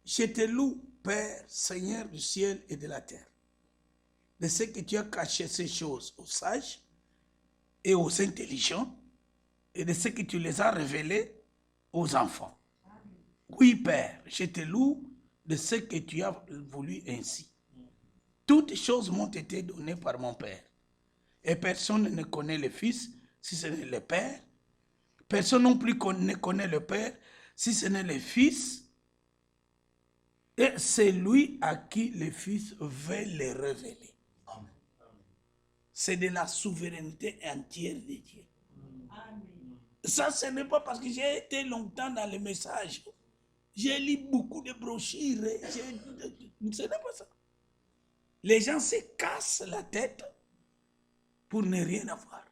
je te loue, Père, Seigneur du ciel et de la terre, de ce que tu as caché ces choses aux sages et aux intelligents, et de ce que tu les as révélées aux enfants. Oui, Père, je te loue de ce que tu as voulu ainsi. Toutes choses m'ont été données par mon Père. Et personne ne connaît le Fils si ce n'est le Père. Personne non plus ne connaît le Père si ce n'est le Fils. Et c'est lui à qui le Fils veut le révéler. C'est de la souveraineté entière de Dieu. Ça, ce n'est pas parce que j'ai été longtemps dans les messages. J'ai lu beaucoup de brochures. Ce n'est pas ça. Les gens se cassent la tête pour ne rien avoir.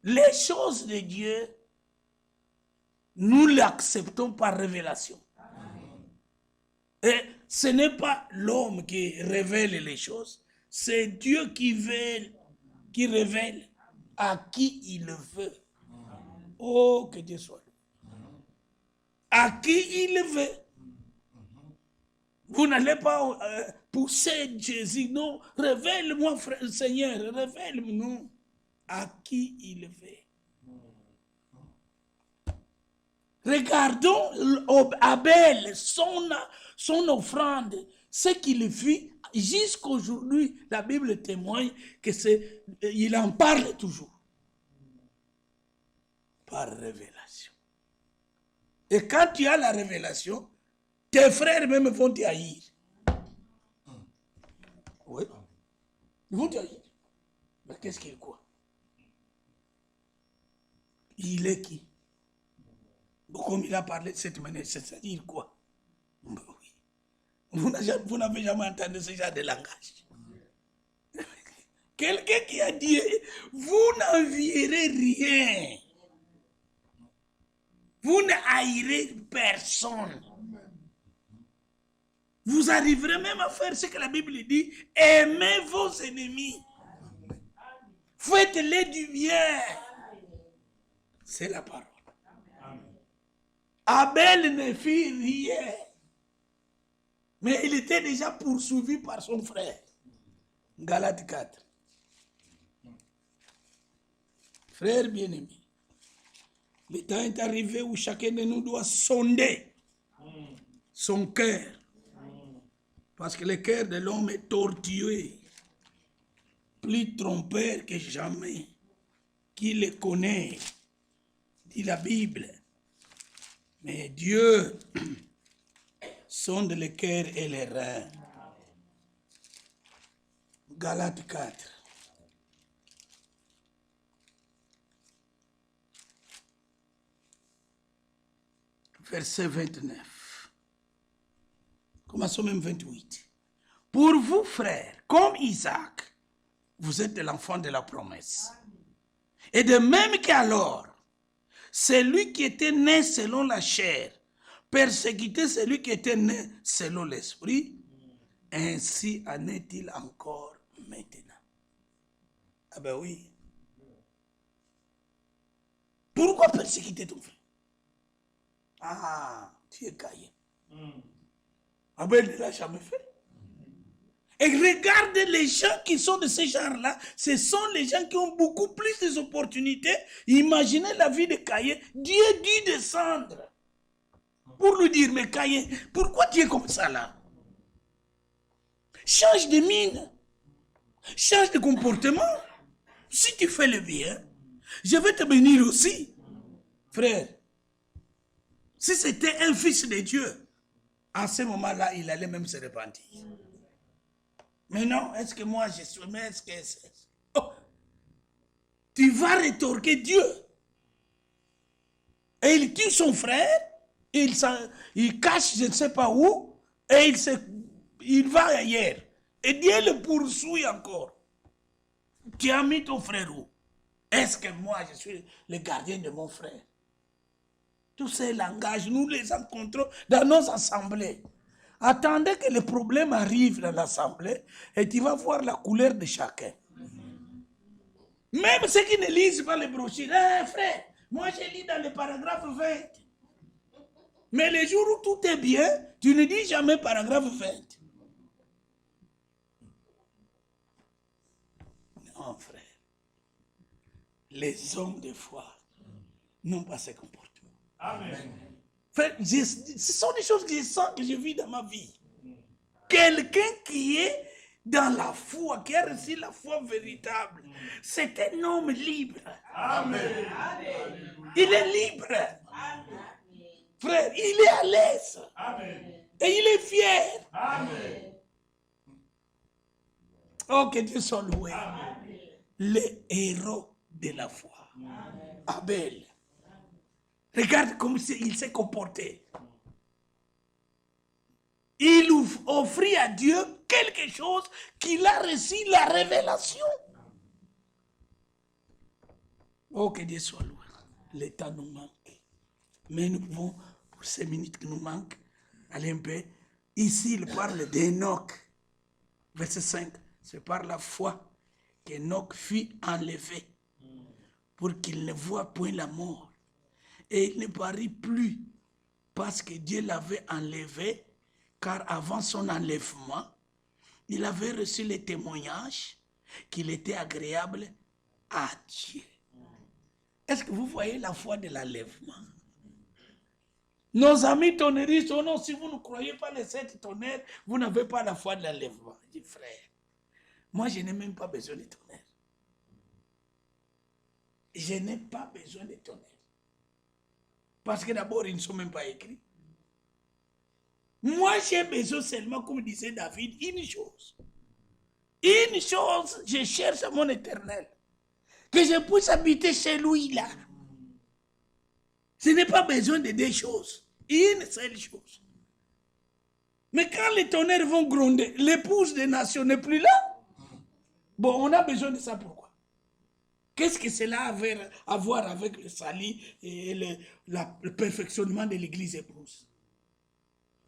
Les choses de Dieu, nous l'acceptons par révélation. Et ce n'est pas l'homme qui révèle les choses, c'est Dieu qui révèle à qui il veut. Oh, que Dieu soit. À qui il veut. Vous n'allez pas pousser Jésus, non, révèle-moi, Seigneur, révèle-moi, non. À qui il veut. Regardons Abel, son offrande, ce qu'il fit jusqu'aujourd'hui. La Bible témoigne il en parle toujours. Par révélation. Et quand tu as la révélation, tes frères même vont te haïr. Oui. Ils vont te haïr. Mais qu'est-ce qu'il est quoi? Il est qui? Comme il a parlé de cette manière, c'est-à-dire quoi? Ben oui. Vous n'avez jamais entendu ce genre de langage. Quelqu'un qui a dit, vous n'envierez rien. Vous n'haïrez personne. Vous arriverez même à faire ce que la Bible dit, aimez vos ennemis. Faites-les du bien. C'est la parole. Abel ne fit rien. Mais il était déjà poursuivi par son frère. Galates 4. Frère bien-aimé, le temps est arrivé où chacun de nous doit sonder son cœur. Parce que le cœur de l'homme est tortueux, plus trompeur que jamais. Qui le connaît, dit la Bible. Mais Dieu sonde le cœur et les reins. Galates 4. Verset 29. Commençons même 28. Pour vous, frères, comme Isaac, vous êtes l'enfant de la promesse. Et de même qu'alors, celui qui était né selon la chair persécutait celui qui était né selon l'esprit, ainsi en est-il encore maintenant. Ah ben oui. Pourquoi persécuter ton frère? Ah, tu es caillé. Abel ne l'a jamais fait. Et regardez les gens qui sont de ce genre-là, ce sont les gens qui ont beaucoup plus d'opportunités. Imaginez la vie de Caïn. Dieu dit descendre pour lui dire, mais Caïn, pourquoi tu es comme ça là? Change de mine, change de comportement. Si tu fais le bien, je vais te bénir aussi. Frère, si c'était un fils de Dieu, en ce moment-là, il allait même se repentir. Mais non, est-ce que moi je suis... Mais est-ce que... Oh, tu vas rétorquer Dieu. Et il tue son frère, il cache je ne sais pas où, et il va ailleurs. Et Dieu le poursuit encore. Tu as mis ton frère où? Est-ce que moi je suis le gardien de mon frère? Tous ces langages, nous les rencontrons dans nos assemblées. Attendez que le problème arrive dans l'assemblée et tu vas voir la couleur de chacun. Même ceux qui ne lisent pas les brochures. Frère, moi je lis dans le paragraphe 20. Mais les jours où tout est bien, tu ne dis jamais paragraphe 20. Non, frère. Les hommes de foi n'ont pas ce comportement. Amen. Frère, ce sont des choses que je sens que je vis dans ma vie. Quelqu'un qui est dans la foi, qui a reçu la foi véritable, c'est un homme libre. Amen. Il est libre. Amen. Frère, il est à l'aise. Amen. Et il est fier. Amen. Oh, que Dieu soit loué. Amen. Le héros de la foi. Amen. Abel. Regarde comment il s'est comporté. Il offrit à Dieu quelque chose qu'il a reçu, la révélation. Oh, que Dieu soit loué. Le temps nous manque. Mais nous pouvons, pour ces minutes qui nous manquent, aller un peu. Ici, il parle d'Enoch. Verset 5. C'est par la foi qu'Enoch fut enlevé pour qu'il ne voie point la mort. Et il ne parut plus parce que Dieu l'avait enlevé, car avant son enlèvement, il avait reçu le témoignage qu'il était agréable à Dieu. Est-ce que vous voyez la foi de l'enlèvement? Nos amis tonnéristes, oh non, si vous ne croyez pas les 7 tonnerres, vous n'avez pas la foi de l'enlèvement. Je dis, frère, moi je n'ai même pas besoin de tonnerre. Je n'ai pas besoin de tonnerre. Parce que d'abord, ils ne sont même pas écrits. Moi, j'ai besoin seulement, comme disait David, une chose. Une chose, je cherche à mon Éternel. Que je puisse habiter chez lui là. Je n'ai pas besoin de 2 choses. Une seule chose. Mais quand les tonnerres vont gronder, l'épouse des nations n'est plus là. Bon, on a besoin de ça pourquoi? Qu'est-ce que cela a à voir avec le salut et le perfectionnement de l'église épouse?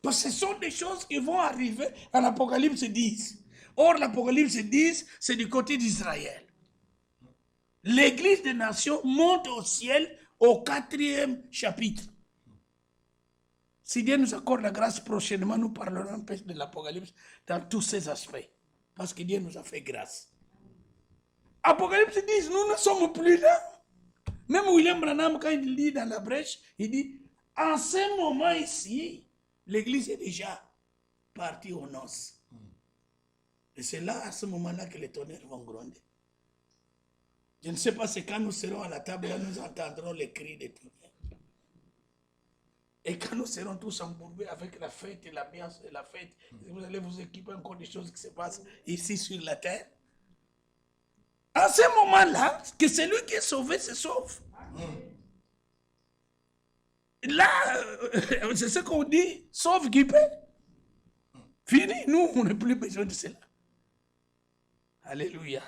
Parce que ce sont des choses qui vont arriver en Apocalypse 10. Or, l'Apocalypse 10, c'est du côté d'Israël. L'église des nations monte au ciel au 4e chapitre. Si Dieu nous accorde la grâce, prochainement, nous parlerons un peu de l'Apocalypse dans tous ces aspects. Parce que Dieu nous a fait grâce. Apocalypse 10, nous ne sommes plus là. Même William Branham, quand il lit dans la brèche, il dit, en ce moment ici, l'église est déjà partie aux noces. Et c'est là, à ce moment-là, que les tonnerres vont gronder. Je ne sais pas, c'est quand nous serons à la table, là, nous entendrons les cris des tonnerres. Et quand nous serons tous embourbés avec la fête et l'ambiance de la fête, vous allez vous équiper encore des choses qui se passent ici sur la terre. À ce moment-là, que celui qui est sauvé se sauve. Là, c'est ce qu'on dit, sauve qui peut. Fini, nous, on n'a plus besoin de cela. Alléluia.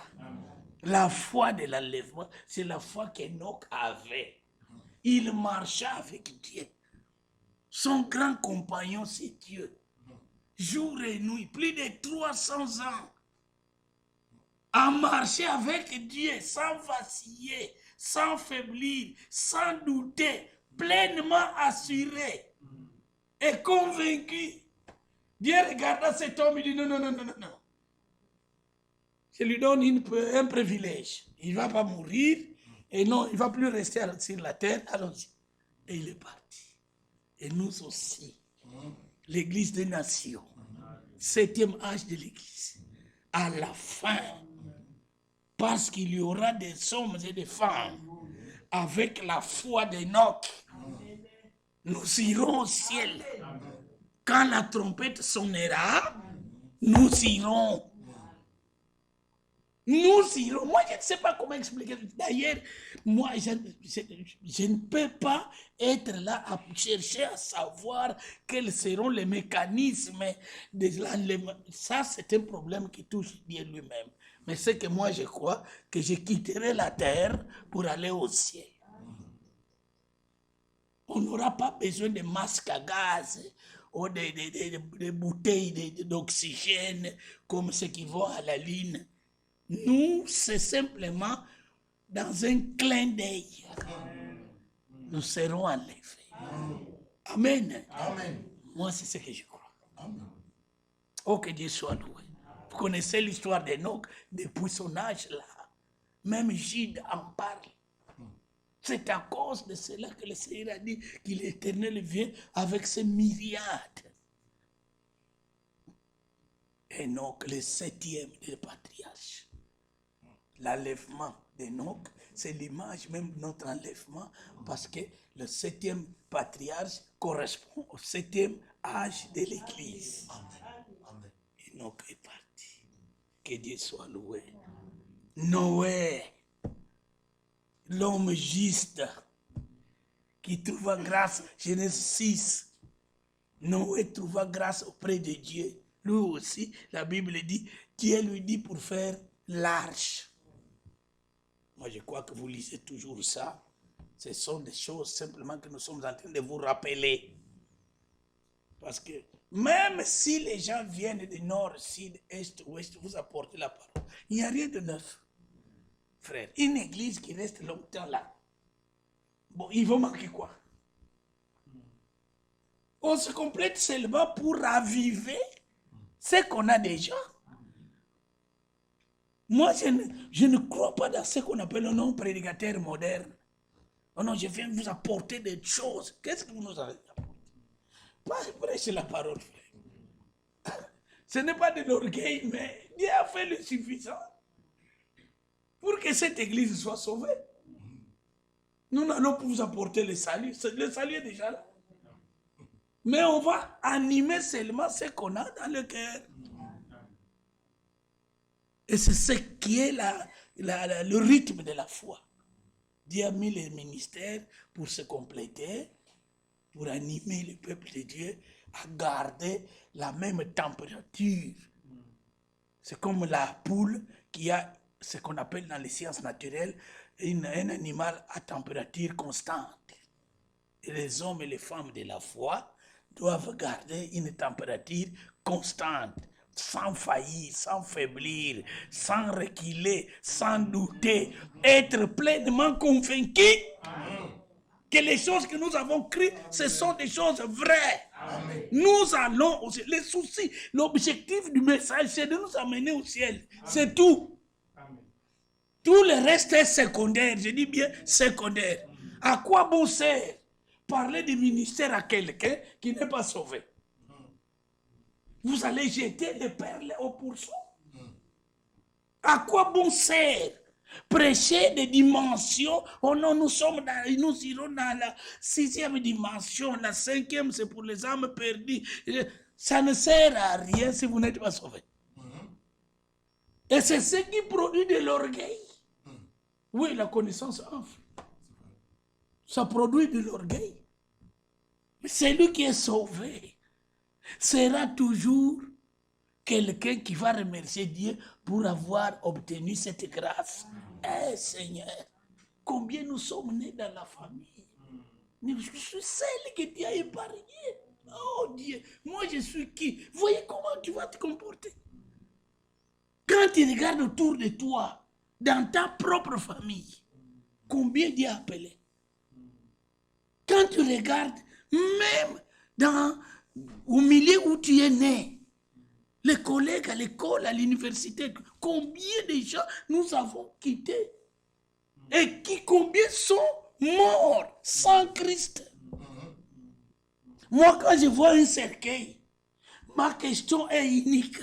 La foi de l'enlèvement, c'est la foi qu'Enoch avait. Il marcha avec Dieu. Son grand compagnon, c'est Dieu. Jour et nuit, plus de 300 ans. À marcher avec Dieu sans vaciller, sans faiblir, sans douter, pleinement assuré et convaincu. Dieu regarda cet homme et dit non, non, non, non, non. je lui donne un privilège. Il ne va pas mourir, et non, il ne va plus rester sur la terre, allons-y. Et il est parti. Et nous aussi, l'Église des nations, 7e âge de l'Église, à la fin, parce qu'il y aura des hommes et des femmes avec la foi d'Enoch, nous irons au ciel. Quand la trompette sonnera, nous irons. Nous irons. Moi, je ne sais pas comment expliquer. D'ailleurs, moi, je ne peux pas être là à chercher à savoir quels seront les mécanismes de l'enlèvement. Ça, c'est un problème qui touche Dieu lui-même. Mais c'est que moi, je crois que je quitterai la terre pour aller au ciel. On n'aura pas besoin de masques à gaz ou de bouteilles d'oxygène comme ceux qui vont à la Lune. Nous, c'est simplement dans un clin d'œil. Nous serons enlevés. Amen. Amen. Moi, c'est ce que je crois. Amen. Oh, que Dieu soit loué. Vous connaissez l'histoire d'Enoch depuis son âge là. Même Gide en parle. C'est à cause de cela que le Seigneur a dit que l'Éternel vient avec ses myriades. Enoch, le 7e des patriarches. L'enlèvement d'Enoch, c'est l'image même de notre enlèvement, parce que le 7e patriarche correspond au 7e âge de l'Église. Enoch est parti. Que Dieu soit loué. Noé, l'homme juste, qui trouva grâce, Genèse 6. Noé trouva grâce auprès de Dieu. Lui aussi, la Bible dit, Dieu lui dit pour faire l'arche. Moi, je crois que vous lisez toujours ça. Ce sont des choses simplement que nous sommes en train de vous rappeler. Parce que même si les gens viennent du nord, sud, est, ouest, vous apportez la parole, il n'y a rien de neuf. Frère, une église qui reste longtemps là, bon, il va manquer quoi? On se complète seulement pour raviver ce qu'on a déjà. Moi, je ne crois pas dans ce qu'on appelle un non-prédicateur moderne. Oh non, je viens vous apporter des choses. Qu'est-ce que vous nous avez apporté? Pas prêcher la parole, frère. Ce n'est pas de l'orgueil, mais Dieu a fait le suffisant pour que cette église soit sauvée. Nous n'allons pas vous apporter le salut. Le salut est déjà là. Mais on va animer seulement ce qu'on a dans le cœur. Et c'est ce qui est le rythme de la foi. Dieu a mis les ministères pour se compléter, pour animer le peuple de Dieu à garder la même température. C'est comme la poule qui a ce qu'on appelle dans les sciences naturelles un animal à température constante. Et les hommes et les femmes de la foi doivent garder une température constante, sans faillir, sans faiblir, sans reculer, sans douter, être pleinement convaincus que les choses que nous avons créées, ce sont des choses vraies. Amen. Nous allons au ciel. Les soucis, l'objectif du message, c'est de nous amener au ciel. Amen. C'est tout. Amen. Tout le reste est secondaire. Je dis bien secondaire. Amen. À quoi bon sert parler du ministère à quelqu'un qui n'est pas sauvé? Vous allez jeter les perles au pourceau. À quoi bon sert prêcher des dimensions? Oh non, nous irons dans la 6e dimension, la 5e c'est pour les âmes perdues. Ça ne sert à rien si vous n'êtes pas sauvé. Et c'est ce qui produit de l'orgueil. Oui, la connaissance enfle. Ça produit de l'orgueil. Mais celui qui est sauvé sera toujours quelqu'un qui va remercier Dieu pour avoir obtenu cette grâce. Eh Seigneur, combien nous sommes nés dans la famille. Mais je suis celle que Dieu a épargnée. Oh Dieu, moi je suis qui? Voyez comment tu vas te comporter. Quand tu regardes autour de toi, dans ta propre famille, combien Dieu a appelé. Quand tu regardes, même au milieu où tu es né, Les collègues à l'école, à l'université, combien de gens nous avons quittés? Et combien sont morts sans Christ? Moi, quand je vois un cercueil, ma question est unique.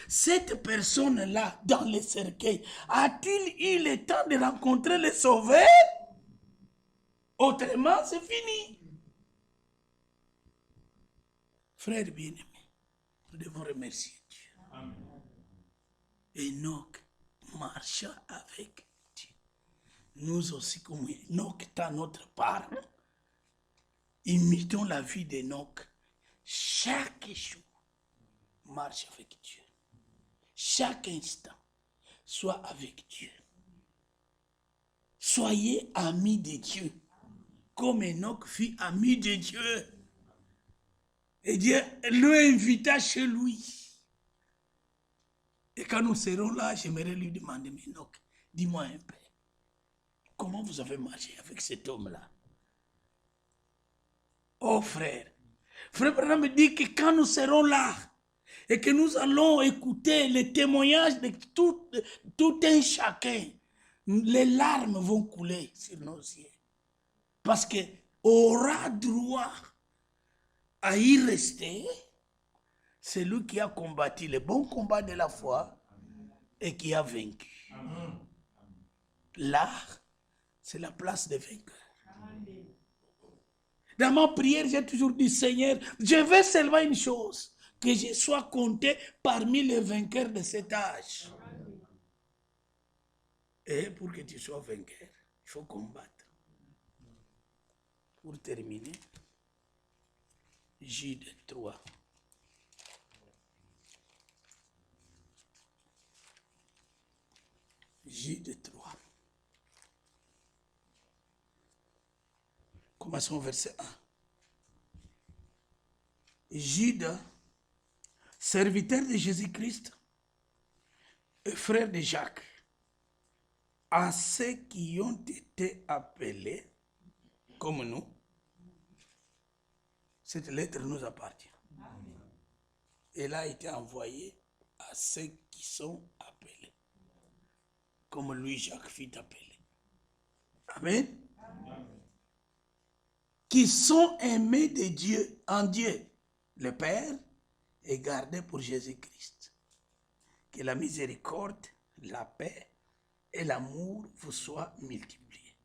Cette personne-là, dans le cercueil, a-t-il eu le temps de rencontrer le Sauveur? Autrement, c'est fini. Frères bien-aimés, nous devons remercier Dieu. Enoch marcha avec Dieu. Nous aussi, comme Enoch est notre part, imitons la vie d'Enoch. Chaque jour, marche avec Dieu. Chaque instant, sois avec Dieu. Soyez amis de Dieu, comme Enoch fut ami de Dieu. Et Dieu le invita chez lui. Et quand nous serons là, j'aimerais lui demander, mais Enoch, dis-moi un peu, comment vous avez marché avec cet homme-là? Oh frère, Frère Branham me dit que quand nous serons là, et que nous allons écouter les témoignages de tout un chacun, les larmes vont couler sur nos yeux. Parce qu'on aura droit à y rester celui qui a combattu le bon combat de la foi et qui a vaincu. Là, c'est la place des vainqueurs. Dans ma prière, j'ai toujours dit, Seigneur, je veux seulement une chose, que je sois compté parmi les vainqueurs de cet âge. Et pour que tu sois vainqueur, il faut combattre. Pour terminer, Jude 3. Jude 3. Commençons au verset 1. Jude, serviteur de Jésus-Christ et frère de Jacques, à ceux qui ont été appelés comme nous, cette lettre nous appartient. Elle a été envoyée à ceux qui sont appelés, comme lui, Jacques, fut appelé. Amen. Qui sont aimés de Dieu, en Dieu, le Père, et gardés pour Jésus-Christ. Que la miséricorde, la paix et l'amour vous soient multipliés.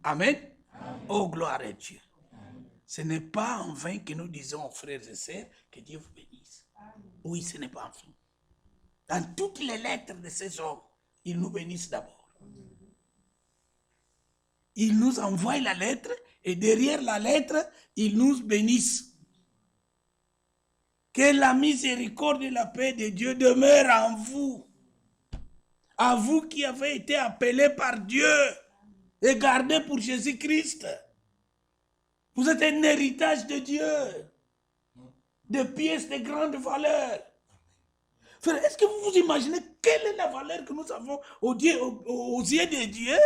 Amen. Amen. Oh, gloire à Dieu. Amen. Ce n'est pas en vain que nous disons, frères et sœurs, que Dieu vous bénisse. Amen. Oui, ce n'est pas en vain. Dans toutes les lettres de ces hommes, ils nous bénissent d'abord. Ils nous envoient la lettre et derrière la lettre, ils nous bénissent. Que la miséricorde et la paix de Dieu demeurent en vous. À vous qui avez été appelés par Dieu et gardés pour Jésus-Christ. Vous êtes un héritage de Dieu. De pièces de grande valeur. Frère, est-ce que vous vous imaginez quelle est la valeur que nous avons aux yeux de Dieu?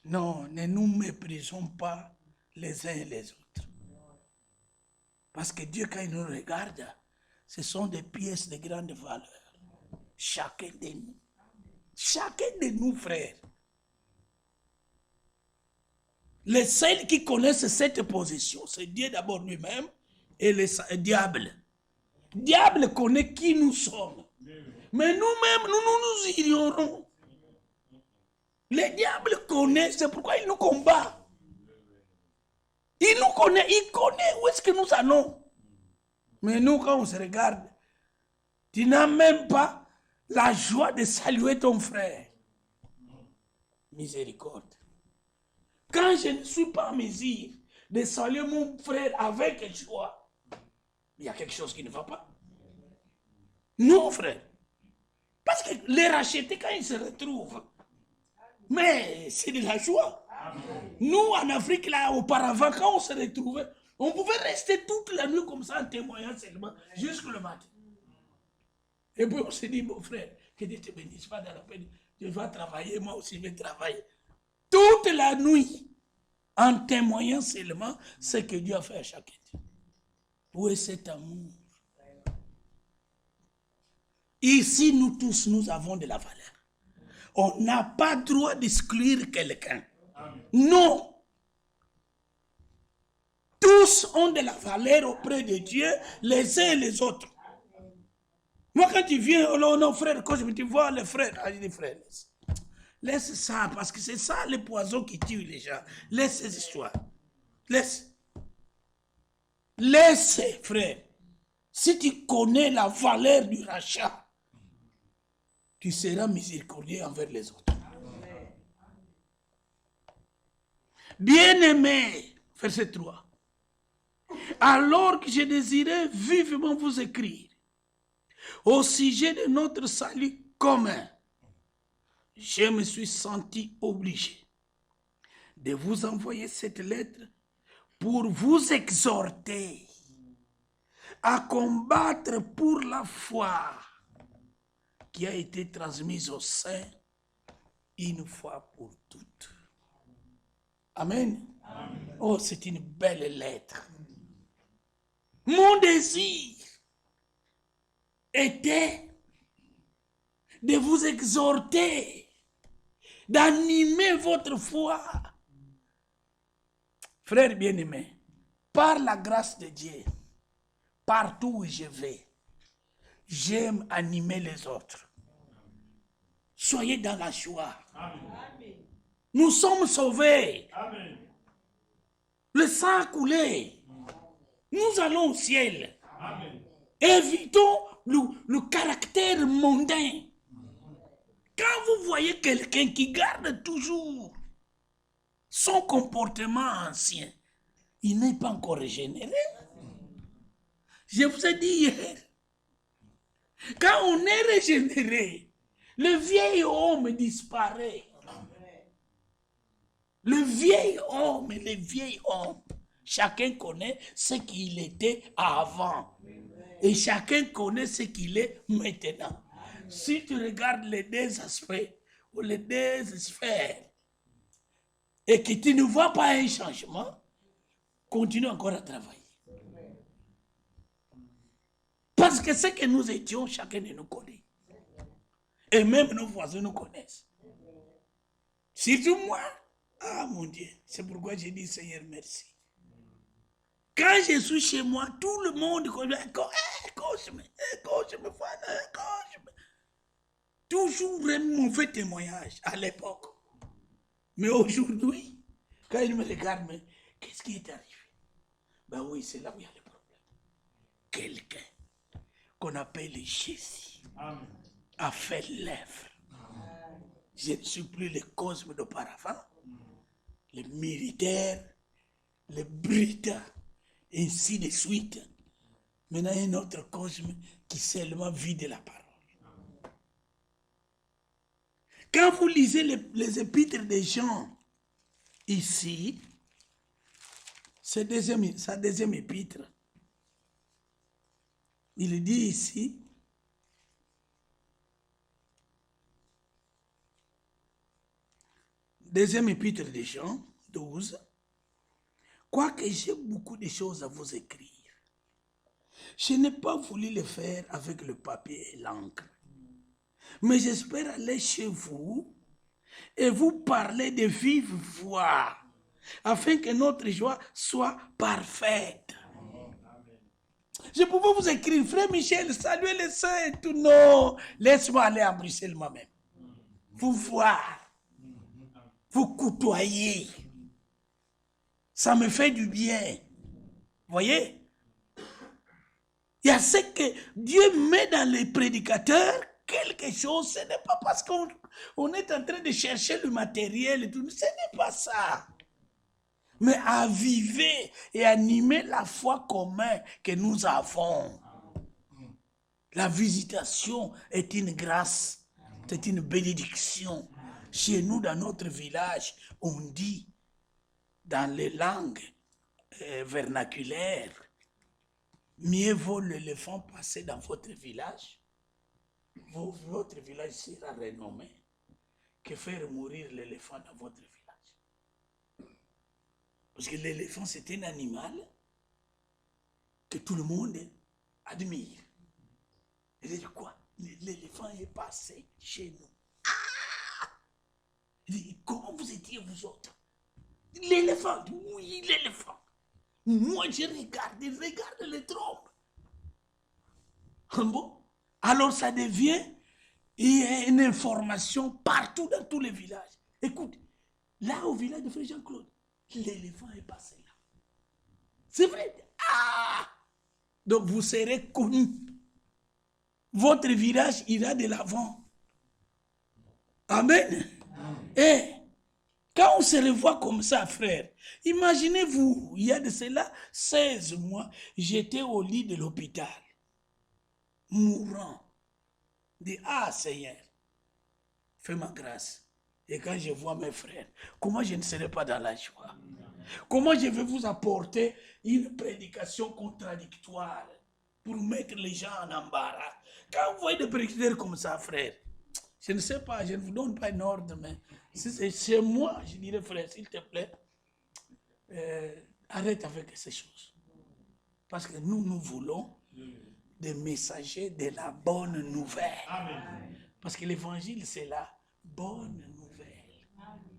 Non, ne nous méprisons pas les uns et les autres. Parce que Dieu, quand il nous regarde, ce sont des pièces de grande valeur. Chacun de nous. Chacun de nous, frères. Les seuls qui connaissent cette position, c'est Dieu d'abord lui-même et le diable. Diable connaît qui nous sommes. Mais nous-mêmes, nous ignorons. Le diable connaît, c'est pourquoi il nous combat. Il nous connaît, il connaît où est-ce que nous allons. Mais nous, quand on se regarde, tu n'as même pas la joie de saluer ton frère. Miséricorde. Quand je ne suis pas en mesure de saluer mon frère avec joie, il y a quelque chose qui ne va pas. Non, frère. Parce que les racheter, quand ils se retrouvent, mais c'est de la joie. Amen. Nous, en Afrique, là, auparavant, quand on se retrouvait, on pouvait rester toute la nuit comme ça en témoignant seulement jusqu'au matin. Et puis on s'est dit, mon frère, que Dieu te bénisse pas dans la peine. Je vais travailler, moi aussi je vais travailler. Toute la nuit, en témoignant seulement ce que Dieu a fait à chacun. Où est cet amour? Ici, nous tous, nous avons de la valeur. On n'a pas droit d'exclure quelqu'un. Non. Tous ont de la valeur auprès de Dieu, les uns et les autres. Moi, quand tu viens, oh non, frère, quand tu vois les frères, je dis, frère, laisse ça, parce que c'est ça le poison qui tue les gens. Laisse ces histoires. Laisse. Laisse, frère. Si tu connais la valeur du rachat, tu seras miséricordieux envers les autres. Bien-aimé, verset 3. Alors que je désirais vivement vous écrire au sujet de notre salut commun, je me suis senti obligé de vous envoyer cette lettre pour vous exhorter à combattre pour la foi qui a été transmise aux saints une fois pour toutes. Amen. Amen. Oh, c'est une belle lettre. Mon désir était de vous exhorter, d'animer votre foi. Frères bien-aimés, par la grâce de Dieu, partout où je vais, j'aime animer les autres. Soyez dans la joie. Amen. Nous sommes sauvés. Amen. Le sang a coulé. Nous allons au ciel. Amen. Évitons le caractère mondain. Quand vous voyez quelqu'un qui garde toujours son comportement ancien, il n'est pas encore régénéré. Je vous ai dit hier, quand on est régénéré, le vieil homme disparaît. Le vieil homme, chacun connaît ce qu'il était avant. Et chacun connaît ce qu'il est maintenant. Si tu regardes les deux aspects ou les deux sphères et que tu ne vois pas un changement, continue encore à travailler. Parce que ce que nous étions, chacun de nous connaît. Et même nos voisins nous connaissent. Surtout moi. Ah mon Dieu, c'est pourquoi j'ai dit Seigneur merci. Quand je suis chez moi, tout le monde connaît. Toujours un mauvais témoignage à l'époque. Mais aujourd'hui, quand il me regarde, mais qu'est-ce qui est arrivé? Ben oui, c'est là où il y a le problème. Quelqu'un qu'on appelle Jésus a fait l'œuvre. Je ne suis plus le cosme d'auparavant, le militaire, le brita, ainsi de suite. Maintenant, un autre cosme qui seulement vit de la parole. Quand vous lisez les épîtres de Jean, ici, sa deuxième épître, il dit ici, deuxième épître de Jean, 12, quoique j'ai beaucoup de choses à vous écrire, je n'ai pas voulu le faire avec le papier et l'encre. Mais j'espère aller chez vous et vous parler de vive voix, afin que notre joie soit parfaite. Je pouvais vous écrire, frère Michel, saluez les saints et tout. Non, laisse-moi aller à Bruxelles moi-même. Vous voir, vous côtoyer. Ça me fait du bien. Voyez? Il y a ce que Dieu met dans les prédicateurs, quelque chose, ce n'est pas parce qu'on est en train de chercher le matériel et tout, ce n'est pas ça. Mais aviver et animer la foi commune que nous avons. La visitation est une grâce, c'est une bénédiction. Chez nous, dans notre village, on dit, dans les langues vernaculaires, mieux vaut l'éléphant passer dans votre village, votre village sera renommé, que faire mourir l'éléphant dans votre village. Parce que l'éléphant, c'est un animal que tout le monde admire. Et c'est quoi? l'éléphant est passé chez nous. Ah! Comment vous étiez vous autres? L'éléphant, oui, l'éléphant. Moi, je regarde les trompes. Bon? Alors, ça devient il y a une information partout dans tous les villages. Écoute, là au village de Frère Jean-Claude, l'éléphant est passé là. C'est vrai. Ah! Donc vous serez connus. Votre village ira de l'avant. Amen. Et quand on se revoit comme ça, frère, imaginez-vous, il y a de cela 16 mois, j'étais au lit de l'hôpital, mourant. Dit, ah Seigneur, fais ma grâce. Et quand je vois mes frères, comment je ne serai pas dans la joie? Comment je vais vous apporter une prédication contradictoire pour mettre les gens en embarras? Quand vous voyez des prédicateurs comme ça, frère, je ne sais pas, je ne vous donne pas un ordre, mais si c'est chez moi, je dirais, frère, s'il te plaît, arrête avec ces choses. Parce que nous voulons des messagers de la bonne nouvelle. Amen. Parce que l'évangile, c'est la bonne nouvelle.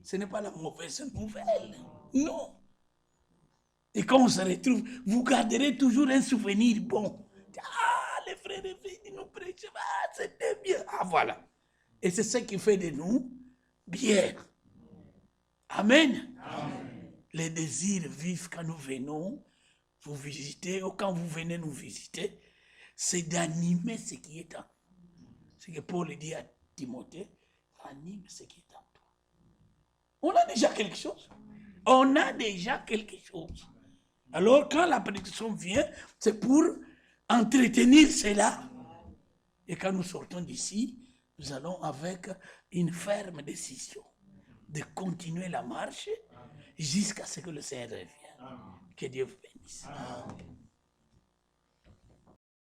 Ce n'est pas la mauvaise nouvelle. Non. Et quand on se retrouve, vous garderez toujours un souvenir bon. Ah, les frères et filles, ils nous prêchaient, ah, c'était bien. Ah, voilà. Et c'est ce qui fait de nous bien. Amen. Amen. Les désirs vifs quand nous venons vous visiter, ou quand vous venez nous visiter, c'est d'animer ce qui est en nous. Ce que Paul dit à Timothée, anime ce qui est en toi. On a déjà quelque chose. On a déjà quelque chose. Alors, quand la prédiction vient, c'est pour entretenir cela. Et quand nous sortons d'ici, nous allons avec une ferme décision de continuer la marche jusqu'à ce que le Seigneur revienne. Que Dieu vous bénisse.